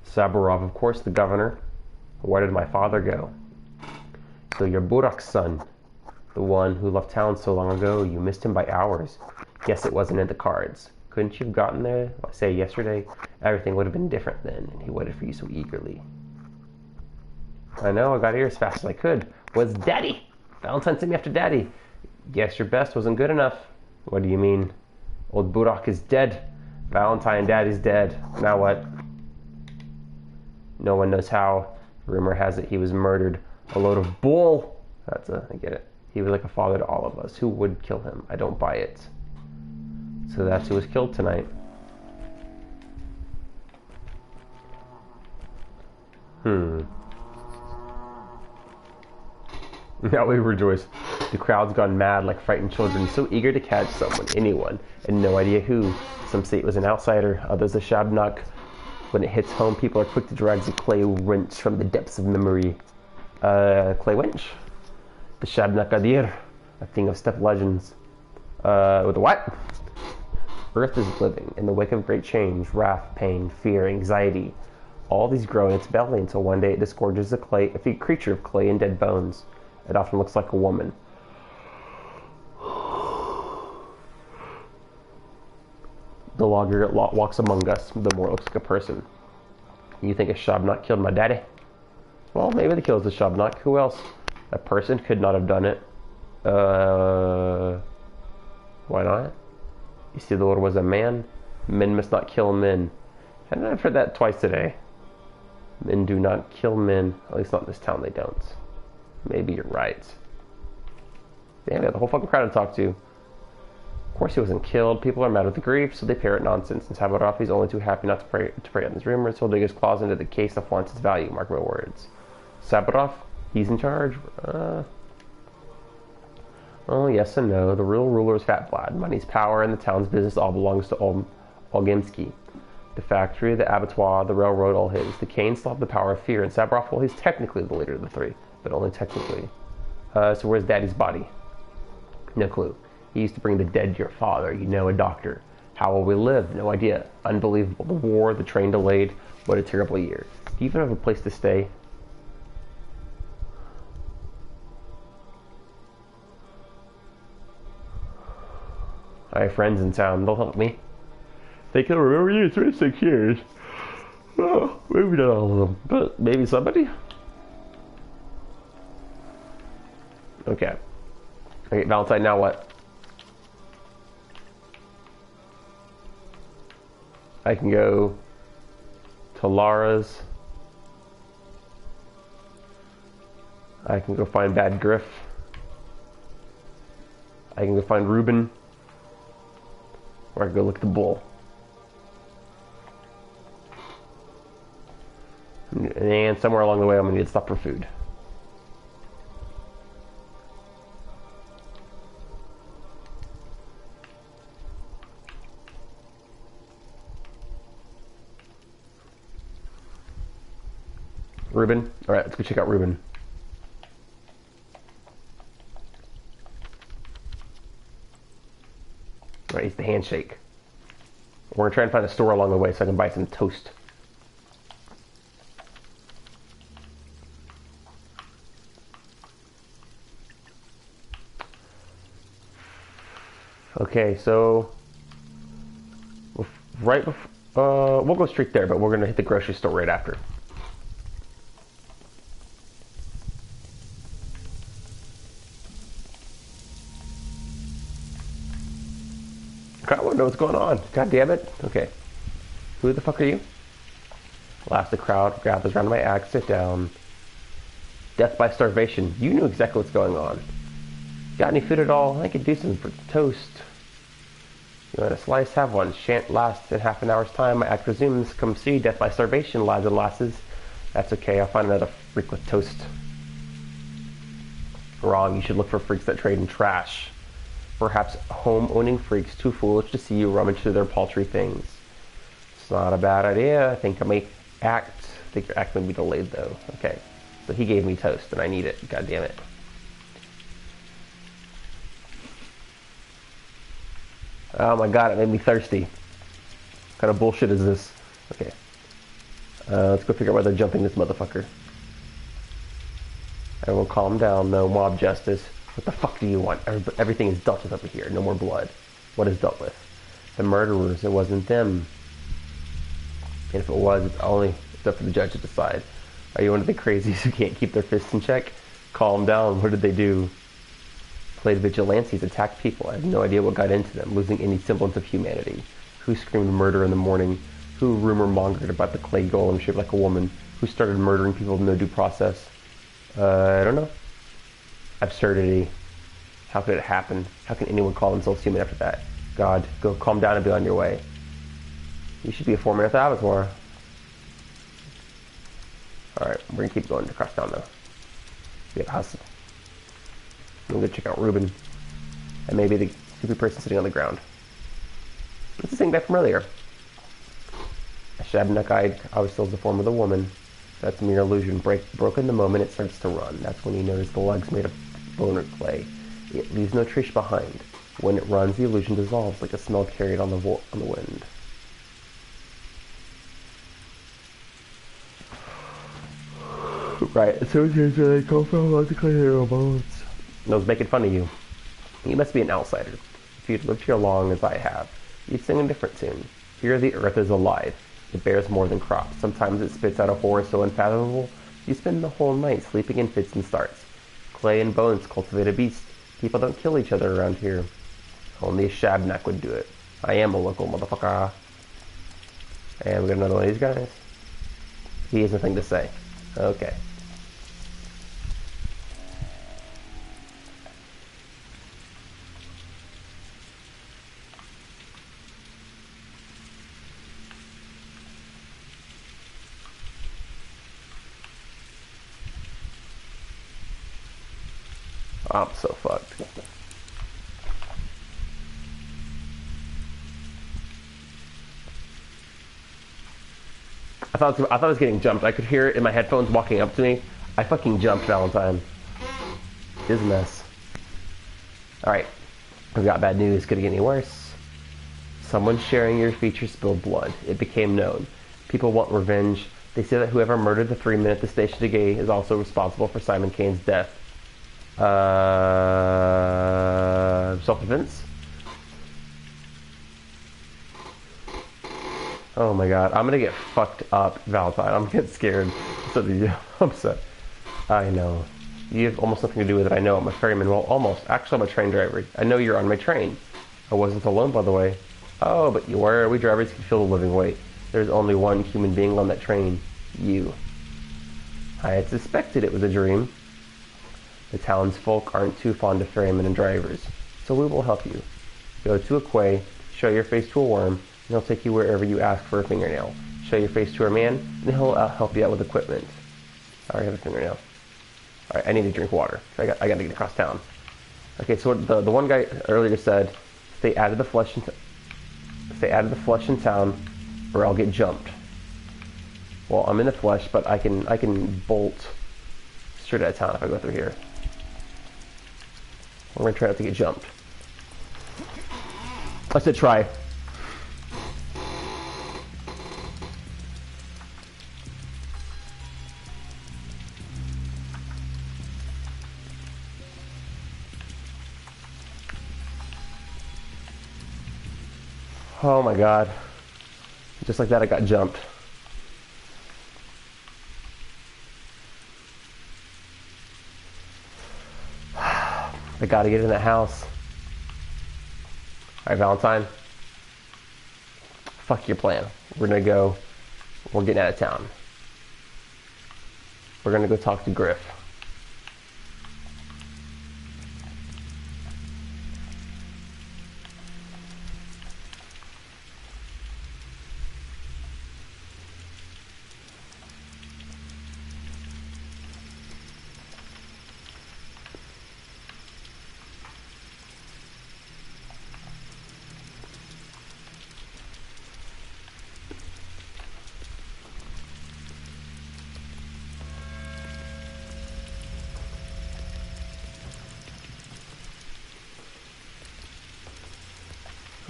Saburov, of course, the governor. Where did my father go? So you're Burak's son. The one who left town so long ago. You missed him by hours. Guess it wasn't in the cards. Couldn't you have gotten there, say, yesterday? Everything would have been different then, and he waited for you so eagerly. I know, I got here as fast as I could. Was Daddy? Valentine sent me after Daddy. Guess your best wasn't good enough. What do you mean? Old Burak is dead. Valentine Daddy's dead. Now what? No one knows how. Rumor has it he was murdered. A load of bull. I get it. He was like a father to all of us. Who would kill him? I don't buy it. So that's who was killed tonight. Now we rejoice. The crowd's gone mad like frightened children, so eager to catch someone, anyone, and no idea who. Some say it was an outsider, others a Shabnuk. When it hits home, people are quick to drag the clay wrench from the depths of memory. Clay wrench? The Shabnuk Adir, a thing of steppe legends. With the what? Earth is living in the wake of great change, wrath, pain, fear, anxiety. All these grow in its belly until one day it disgorges a creature of clay and dead bones. It often looks like a woman. The longer it walks among us, the more it looks like a person. You think a Shabnuk killed my daddy? Well, maybe the kill's the Shabnuk. Who else? A person could not have done it. Why not? You see, the Lord was a man. Men must not kill men. And I've heard that twice today. Men do not kill men. At least not in this town, they don't. Maybe you're right. Damn, we have the whole fucking crowd to talk to. Of course he wasn't killed. People are mad with the grief, so they parrot nonsense. And Sabbaroff, he's only too happy not to pray on these rumors. He'll dig his claws into the case and flaunts its value, mark my words. Sabbaroff, he's in charge. Oh, yes and no. The real ruler is Fat Vlad. Money's power and the town's business all belongs to Olgimsky. The factory, the abattoir, the railroad, all his. The Canes still have the power of fear, and Sabbaroff, well, he's technically the leader of the three, but only technically. So where's Daddy's body? No clue. He used to bring the dead to your father, you know, a doctor. How will we live? No idea. Unbelievable. The war, the train delayed. What a terrible year. Do you even have a place to stay? I have friends in town. They'll help me. They can remember you in 26 years. Oh, maybe not all of them, but maybe somebody. Okay. Okay, Valentine, now what? I can go to Lara's. I can go find Bad Griff. I can go find Ruben. Or I can go look at the bull. And somewhere along the way I'm going to need to stop for food. Ruben? Alright, let's go check out Ruben. Alright, he's the handshake. We're gonna try and find a store along the way so I can buy some toast. Okay, so right before, we'll go straight there, but we're gonna hit the grocery store right after. I want to know what's going on. God damn it. Okay. Who the fuck are you? Last the crowd gathers around my axe. Sit down. Death by starvation. You knew exactly what's going on. Got any food at all? I could do some toast. You want a slice? Have one. Shan't last in half an hour's time. My act resumes. Come see. Death by starvation, lads and lasses. That's okay. I'll find another freak with toast. Wrong. You should look for freaks that trade in trash. Perhaps home-owning freaks too foolish to see you rummage through their paltry things. It's not a bad idea. I think your act may be delayed though. Okay. So he gave me toast and I need it. God damn it. Oh my god, it made me thirsty. What kind of bullshit is this? Okay. Let's go figure out where they're jumping this motherfucker. Everyone calm down. No mob justice. What the fuck do you want? Everything is dealt with over here. No more blood. What is dealt with? The murderers. It wasn't them. And if it was, it's only up for the judge to decide. Are you one of the crazies who can't keep their fists in check? Calm down. What did they do? Played vigilantes, attacked people. I have no idea what got into them, losing any semblance of humanity. Who screamed murder in the morning? Who rumor mongered about the clay golem shaped like a woman? Who started murdering people with no due process? I don't know. Absurdity. How could it happen? How can anyone call themselves human after that? God, go calm down and be on your way. You should be a 4-minute avatar. Alright, we're gonna keep going across town though. We have a hustle. I'm gonna check out Ruben. And maybe the stupid person sitting on the ground. It's the same guy from earlier. A Shabnakite always still the form of the woman. That's mere illusion. Broken the moment it starts to run. That's when you notice the legs made of bone or clay. It leaves no trace behind. When it runs, the illusion dissolves like a smell carried on the wind. Right, so here's where they come from, like to clean their bones. I was making fun of you. You must be an outsider. If you'd lived here long as I have, you'd sing a different tune. Here the earth is alive. It bears more than crops. Sometimes it spits out a horror so unfathomable, you spend the whole night sleeping in fits and starts. Clay and bones cultivate a beast. People don't kill each other around here. Only a Shabnak would do it. I am a local motherfucker. And we got another one of these guys. He has nothing to say. Okay. I'm so fucked. I thought I was getting jumped. I could hear it in my headphones walking up to me. I fucking jumped, Valentine. It is a mess. Alright. We've got bad news. Could it get any worse? Someone sharing your feature spilled blood. It became known. People want revenge. They say that whoever murdered the 3-man at the Station de Gay is also responsible for Simon Kane's death. Self-defense? Oh my god, I'm gonna get fucked up, Valentine. I'm getting scared. So do you. I'm upset. I know. You have almost nothing to do with it. I know. I'm a ferryman. Well, almost. Actually, I'm a train driver. I know you're on my train. I wasn't alone, by the way. Oh, but you were. We drivers can feel the living weight. There's only one human being on that train. You. I had suspected it was a dream. The townsfolk aren't too fond of ferrymen and drivers, so we will help you. Go to a quay, show your face to a worm, and he'll take you wherever you ask for a fingernail. Show your face to a man, and he'll help you out with equipment. I already have a fingernail. Alright, I need to drink water. I got to get across town. Okay, so the one guy earlier said, stay out of the flesh in town, or I'll get jumped. Well, I'm in the flesh, but I can bolt straight out of town if I go through here. We're gonna try not to get jumped. I said try. Oh my god. Just like that I got jumped. I gotta get in that house. Alright, Valentine. Fuck your plan. We're getting out of town. We're gonna go talk to Griff.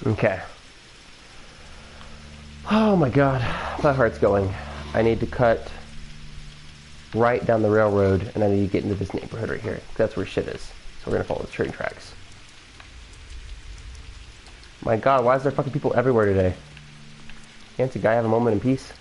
Okay. Oh my god, my heart's going. I need to cut right down the railroad, and I need to get into this neighborhood right here. That's where shit is. So we're gonna follow the train tracks. My god, why is there fucking people everywhere today? Can't a guy have a moment in peace?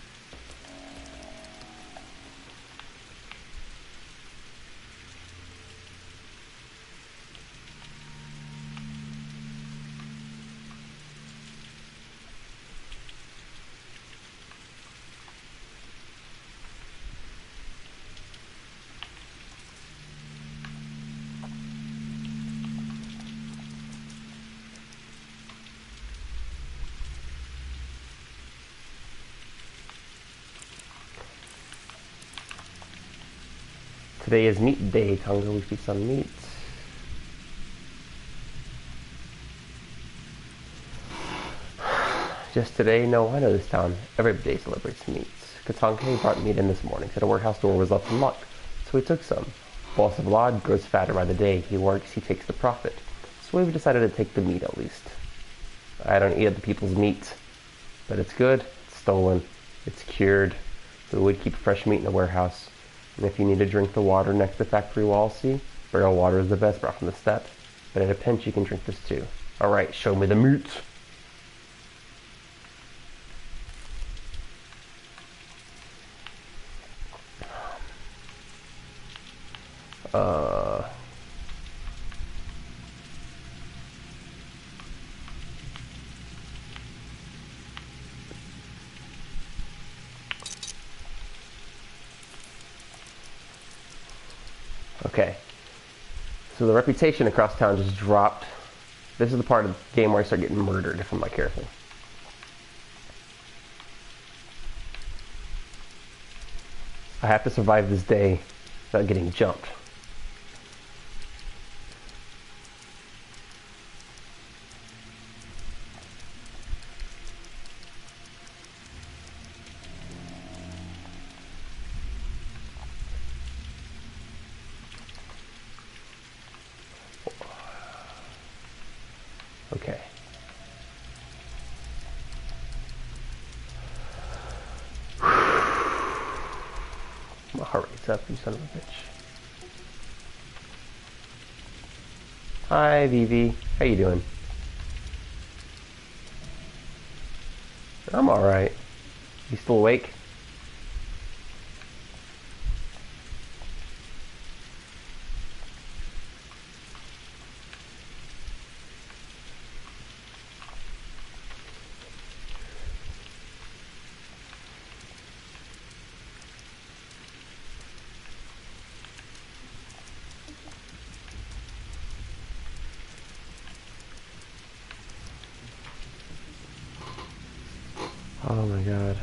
Today is meat day. Tonga, we feast on meat. Just today? No, I know this town. Every day celebrates meat. Katanke brought meat in this morning. Said a warehouse door was left unlocked, so he took some. Boss of Lod grows fatter by the day. He works, he takes the profit. So we've decided to take the meat at least. I don't eat other people's meat, but it's good. It's stolen. It's cured. We would keep fresh meat in the warehouse. And if you need to drink the water next to the factory wall, see? Barrel water is the best, brought from the steppe. But at a pinch, you can drink this too. Alright, show me the meat. Okay. So the reputation across town just dropped. This is the part of the game where I start getting murdered if I'm not careful. I have to survive this day without getting jumped. Okay. My heart rate's up, you son of a bitch. Hi, Vivi. How you doing? I'm alright. You still awake? Oh my god.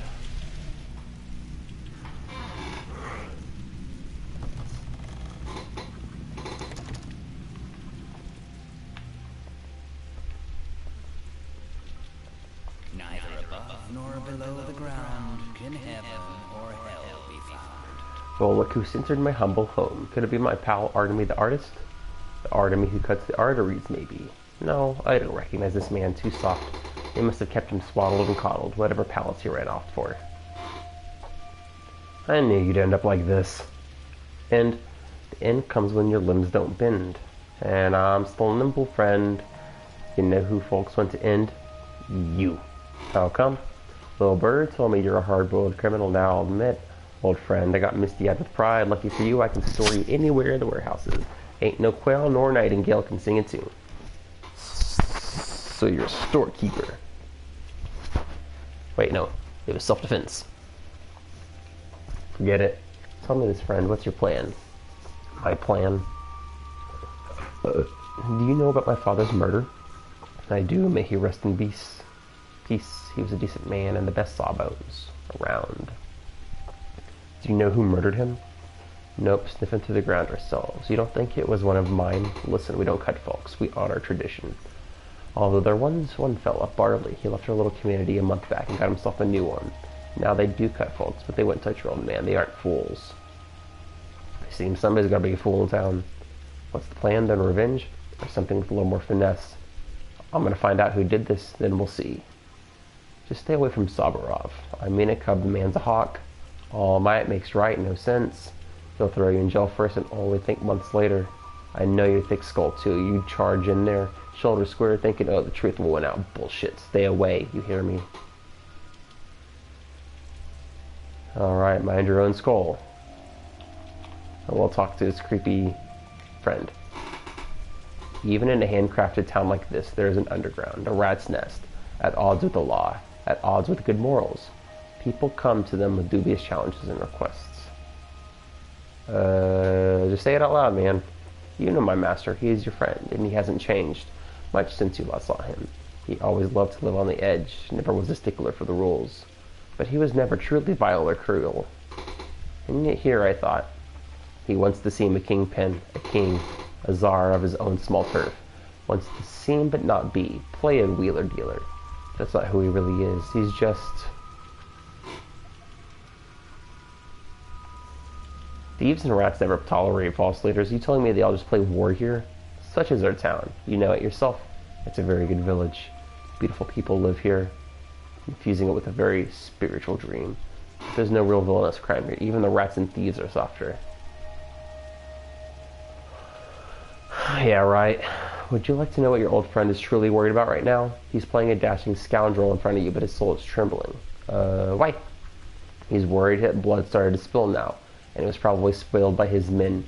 Neither above nor below the ground can heaven or hell be found. Well, look who's entered my humble home. Could it be my pal Artemy the artist? The Artemy who cuts the arteries, maybe. No, I don't recognize this man. Too soft. They must have kept him swaddled and coddled, whatever palace he ran off for. I knew you'd end up like this. And the end comes when your limbs don't bend. And I'm still a nimble friend. You know who folks want to end? You. How come? Little bird told me you're a hard-boiled criminal. Now I'll admit, old friend, I got misty-eyed with pride. Lucky for you, I can store you anywhere the warehouse is. Ain't no quail nor nightingale can sing a tune. So you're a storekeeper. Wait, no. It was self-defense. Forget it. Tell me this, friend. What's your plan? My plan? Do you know about my father's murder? I do. May he rest in peace. Peace. He was a decent man and the best sawbones around. Do you know who murdered him? Nope. Sniffing through the ground ourselves. You don't think it was one of mine? Listen, we don't cut folks. We honor tradition. Although there was one fella, Barley. He left our little community a month back and got himself a new one. Now they do cut folks, but they wouldn't touch your old man. They aren't fools. It seems somebody's gotta be a fool in town. What's the plan, then? Revenge? Or something with a little more finesse? I'm gonna find out who did this, then we'll see. Just stay away from Saburov. I mean it, Cub, the man's a hawk. All might makes right, no sense. He'll throw you in jail first and only think months later. I know you're thick skull too. You charge in there, shoulder square, thinking, oh, the truth will win out. Bullshit. Stay away. You hear me? Alright, mind your own skull. And we'll talk to his creepy friend. Even in a handcrafted town like this, there is an underground, a rat's nest, at odds with the law, at odds with good morals. People come to them with dubious challenges and requests. Just say it out loud, man. You know my master. He is your friend, and he hasn't changed much since you last saw him. He always loved to live on the edge, never was a stickler for the rules. But he was never truly vile or cruel. And yet here I thought, He wants to seem a kingpin, a king, a czar of his own small turf. Wants to seem but not be. Play a wheeler dealer. That's not who he really is. He's just... Thieves and rats never tolerate false leaders. You telling me they all just play war here? Such is our town. You know it yourself. It's a very good village. Beautiful people live here, infusing it with a very spiritual dream. There's no real villainous crime here. Even the rats and thieves are softer. Yeah, right. Would you like to know what your old friend is truly worried about right now? He's playing a dashing scoundrel in front of you, but his soul is trembling. Why? He's worried that blood started to spill now, and it was probably spilled by his men,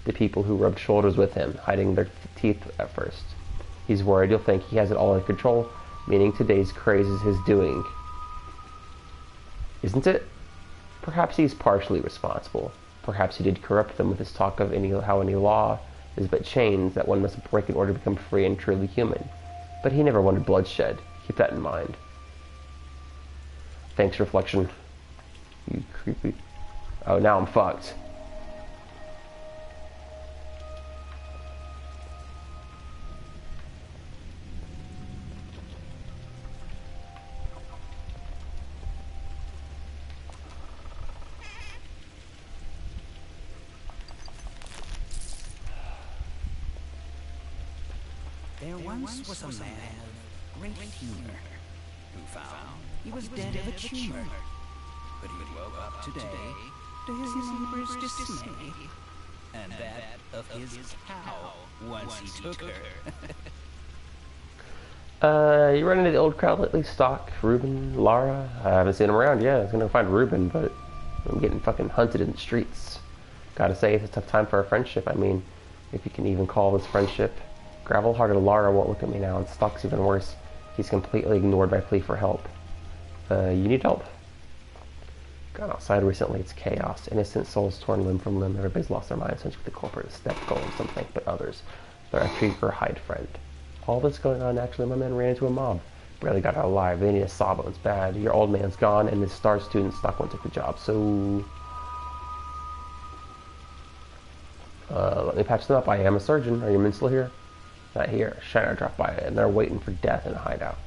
the people who rubbed shoulders with him, hiding their teeth at first. He's worried you'll think he has it all under control, meaning today's craze is his doing. Isn't it? Perhaps he's partially responsible. Perhaps he did corrupt them with his talk of how any law is but chains that one must break in order to become free and truly human. But he never wanted bloodshed. Keep that in mind. Thanks, reflection. You creepy... Oh, now I'm fucked. There once was a man of great humor who found he was dead of a tumor. But he woke up today to his neighbor's dismay, and that of his cow once he took her. You run into the old crowd lately? Stock, Ruben, Lara? I haven't seen them around yet. I was gonna find Ruben, but I'm getting fucking hunted in the streets. Gotta say, it's a tough time for our friendship. I mean, if you can even call this friendship. Gravel-hearted Lara won't look at me now, and Stock's even worse. He's completely ignored my plea for help. You need help? Gone outside recently, it's chaos. Innocent souls torn limb from limb. Everybody's lost their mind, essentially the culprit is skeptical and some think, but others. They're actually your hide friend. All this going on, actually, my man ran into a mob. Barely got out alive. They need a sawbones bad. Your old man's gone, and his star student Stock won't take the job, so... let me patch them up. I am a surgeon. Are your men still here? Not here. Shiner dropped by, and they're waiting for death in a hideout.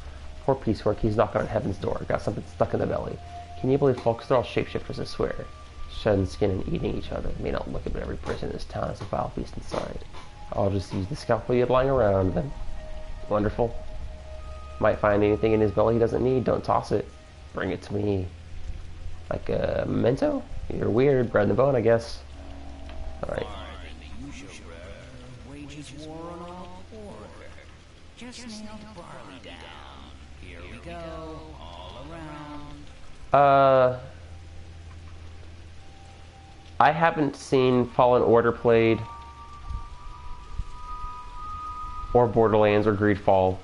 Poor piecework, he's knocking on heaven's door. Got something stuck in the belly. Can you believe folks? They're all shapeshifters, I swear. Shedding skin and eating each other. May not look at every person in this town as a vile beast inside. I'll just use the scalpel you had lying around, then. Wonderful. Might find anything in his belly he doesn't need. Don't toss it. Bring it to me. Like a memento? You're weird. Bread and the bone, I guess. Alright. Just nailed barley down. Here we go, all around. I haven't seen Fallen Order played, or Borderlands or Greedfall,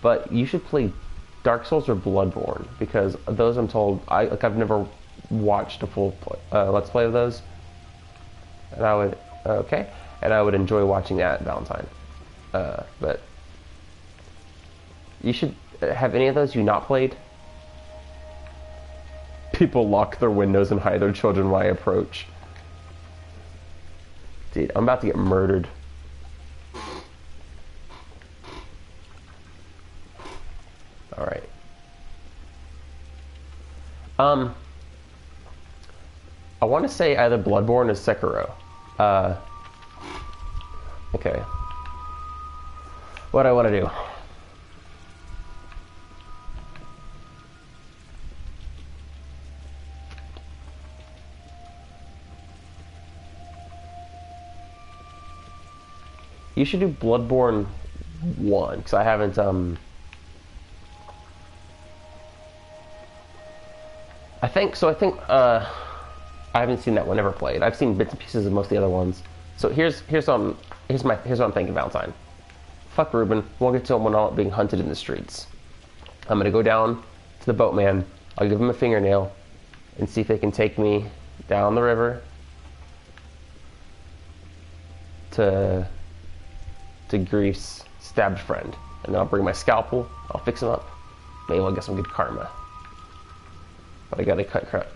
but you should play Dark Souls or Bloodborne, because those I'm told, I've never watched a full Let's Play of those, and I would enjoy watching that, Valentine, but you should have any of those you not played? People lock their windows and hide their children when I approach. Dude, I'm about to get murdered. Alright. I want to say either Bloodborne or Sekiro. Okay. What do I want to do? You should do Bloodborne 1, because I haven't, I think, I haven't seen that one ever played. I've seen bits and pieces of most of the other ones. So here's what I'm thinking, Valentine. Fuck Ruben. We'll get to him when I'm being hunted in the streets. I'm gonna go down to the boatman. I'll give him a fingernail and see if they can take me down the river to Grief's stabbed friend. And then I'll bring my scalpel, I'll fix him up. Maybe I'll get some good karma. But I gotta cut crap.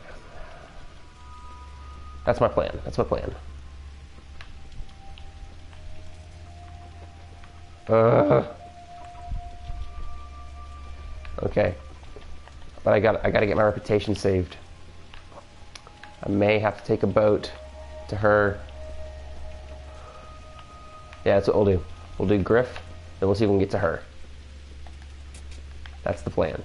That's my plan. Okay. But I gotta get my reputation saved. I may have to take a boat to her. Yeah, that's what we'll do. We'll do Griff, then we'll see if we can get to her. That's the plan.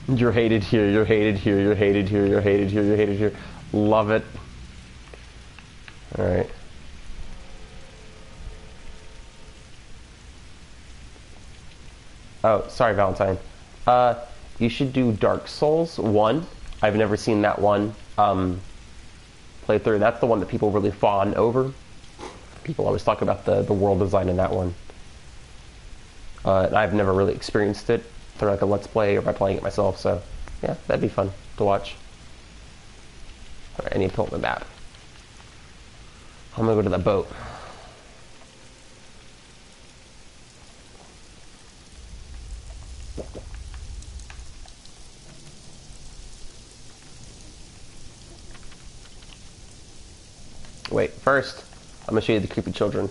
You're hated here, you're hated here, you're hated here, you're hated here, you're hated here. Love it. Alright. Oh, sorry, Valentine. You should do Dark Souls 1. I've never seen that one playthrough. That's the one that people really fawn over. People always talk about the world design in that one. And I've never really experienced it through like a Let's Play or by playing it myself, so yeah, that'd be fun to watch. Alright, I need to pull up the map. I'm gonna go to the boat. Wait, first, I'm gonna show you the creepy children.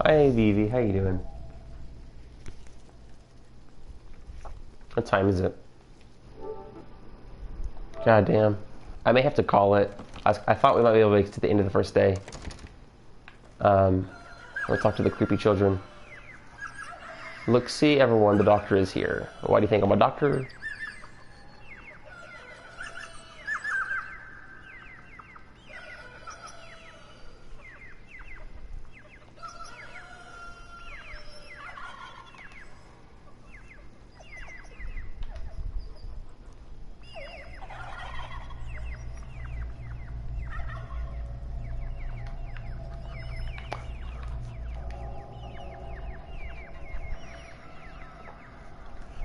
Hi, Vivi. How you doing? What time is it? God damn. I may have to call it. I thought we might be able to get to the end of the first day. We'll talk to the creepy children. Look, see everyone, the doctor is here. Why do you think I'm a doctor?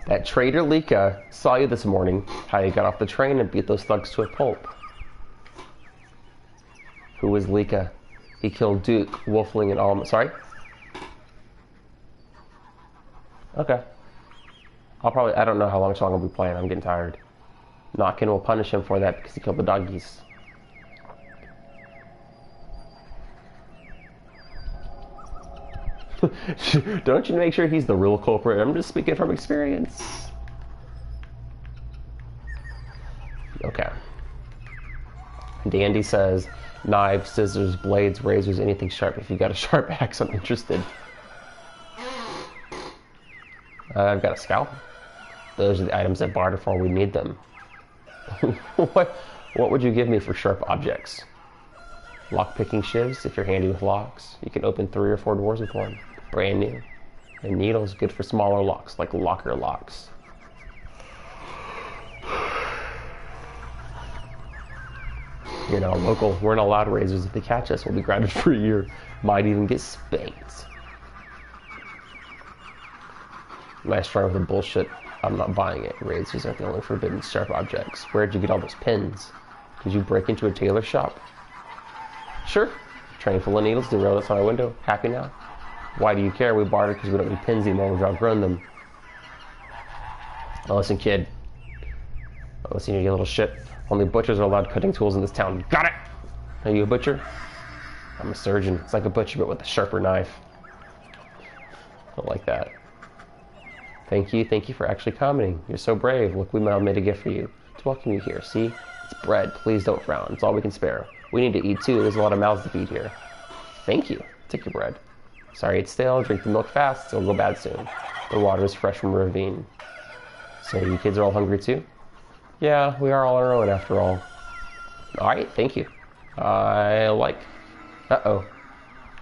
That traitor Lika saw you this morning, how you got off the train and beat those thugs to a pulp. Who was Lika? He killed Duke, Wolfling, and all... Sorry? Okay. I don't know how long I'll be playing. I'm getting tired. Nokken will punish him for that because he killed the doggies. Don't you make sure he's the real culprit? I'm just speaking from experience. Okay. Dandy says, knives, scissors, blades, razors, anything sharp. If you got a sharp axe, I'm interested. I've got a scalpel. Those are the items that barter for we need them. What would you give me for sharp objects? Lock-picking shivs, if you're handy with locks. You can open 3 or 4 doors with one. Brand new. And needles, good for smaller locks, like locker locks. You're not local. We're not allowed razors. If they catch us, we'll be grounded for a year. Might even get spanked. Nice try with the bullshit. I'm not buying it. Razors aren't the only forbidden sharp objects. Where'd you get all those pins? Did you break into a tailor shop? Sure. Train full of needles, derailed outside my window. Happy now? Why do you care? We bartered because we don't need pins anymore. We've outgrown them. Oh, listen, kid. Oh, listen, you little shit. Only butchers are allowed cutting tools in this town. Got it! Are you a butcher? I'm a surgeon. It's like a butcher, but with a sharper knife. I like that. Thank you for actually commenting. You're so brave. Look, we made a gift for you to welcome you here. See? It's bread. Please don't frown. It's all we can spare. We need to eat too. There's a lot of mouths to feed here. Thank you. Take your bread. Sorry it's stale. Drink the milk fast. It'll go bad soon. The water is fresh from a ravine. So you kids are all hungry too? Yeah, we are all on our own after all. Alright, thank you. I like... Uh-oh.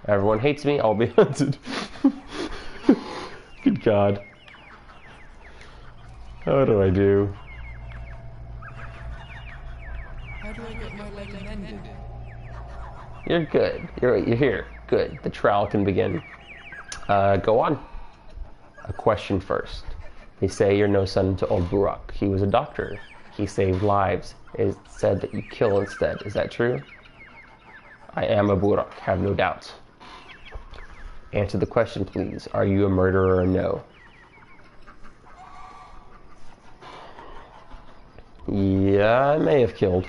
Everyone hates me. I'll be hunted. Good God. How do I do? How do I get my leg mended? You're good. You're here. Good. The trial can begin. Go on. A question first. They say you're no son to old Burak. He was a doctor. He saved lives. It said that you kill instead. Is that true? I am a Burak, have no doubt. Answer the question, please. Are you a murderer or no? Yeah, I may have killed.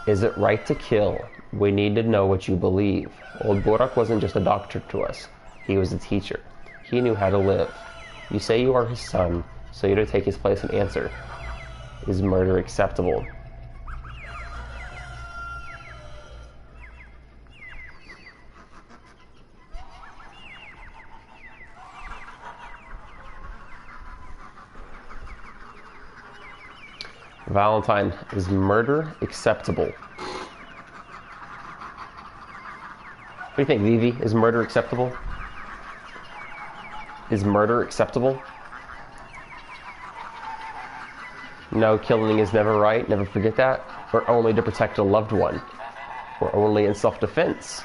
Is it right to kill? We need to know what you believe. Old Burak wasn't just a doctor to us. He was a teacher. He knew how to live. You say you are his son, so you're to take his place and answer. Is murder acceptable? Valentine, is murder acceptable? What do you think, Vivi? Is murder acceptable? Is murder acceptable? No, killing is never right. Never forget that. Or only to protect a loved one. Or only in self-defense.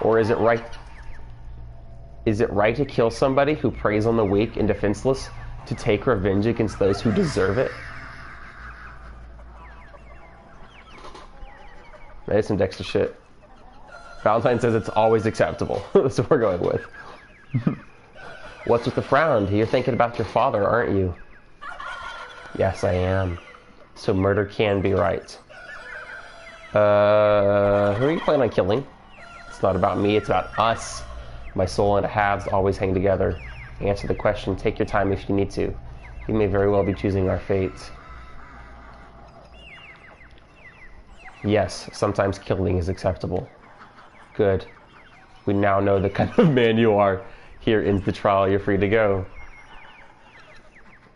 Or is it right? Is it right to kill somebody who preys on the weak and defenseless to take revenge against those who deserve it? That is some Dexter shit. Valentine says it's always acceptable. That's what we're going with. What's with the frown? You're thinking about your father, aren't you? Yes, I am. So murder can be right. Who are you planning on killing? It's not about me, it's about us. My soul and halves always hang together. Answer the question. Take your time if you need to. You may very well be choosing our fate. Yes, sometimes killing is acceptable. Good. We now know the kind of man you are. Here ends the trial. You're free to go.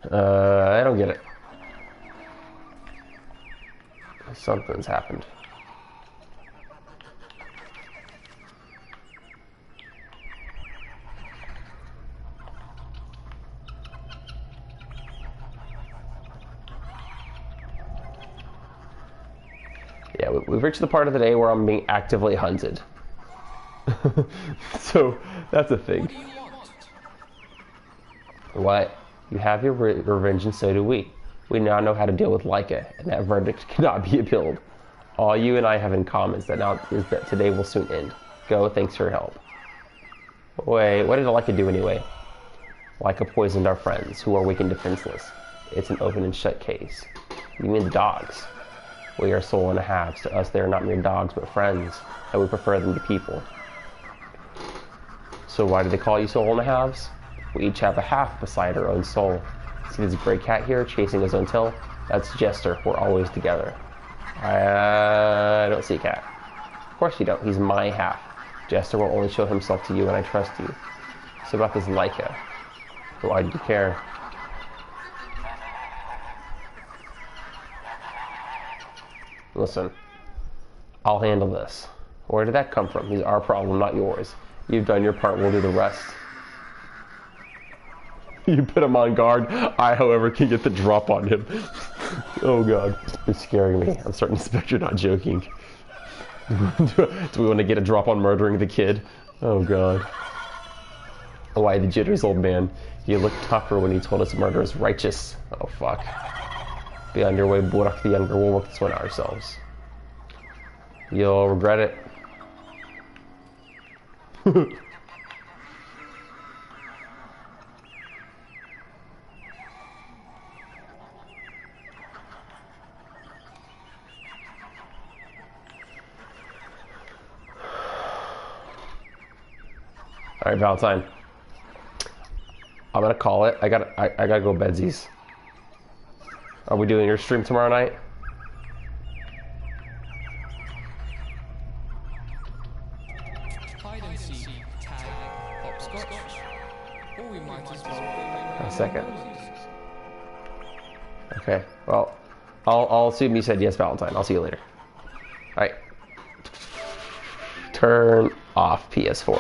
I don't get it. Something's happened. Yeah, we've reached the part of the day where I'm being actively hunted. So, that's a thing. What? You have your revenge and so do we. We now know how to deal with Laika, and that verdict cannot be appealed. All you and I have in common is that today will soon end. Go, thanks for your help. Wait, what did Laika do anyway? Laika poisoned our friends, who are weak and defenseless. It's an open and shut case. You mean the dogs? We are soul and a halves. To us, they are not mere dogs, but friends, and we prefer them to people. So why do they call you soul and a halves? We each have a half beside our own soul. See this gray cat here, chasing his own tail? That's Jester. We're always together. I don't see a cat. Of course you don't. He's my half. Jester will only show himself to you, and I trust you. So about this Laika. Why do you care? Listen, I'll handle this. Where did that come from? He's our problem, not yours. You've done your part, we'll do the rest. You put him on guard. I, however, can get the drop on him. Oh god, you're scaring me. I'm starting to suspect you're not joking. Do we want to get a drop on murdering the kid? Oh god. Why the jitters, old man? You looked tougher when you told us murder is righteous. Oh fuck. Be on your way, Burak the Younger. We'll work this one out ourselves. You'll regret it. All right, Valentine. I'm gonna call it. I gotta go bedsies. Are we doing your stream tomorrow night? Hide and seek, tag, hopscotch. Or we might as well A second. Okay. Well, I'll assume you said yes, Valentine. I'll see you later. All right. Turn off PS4.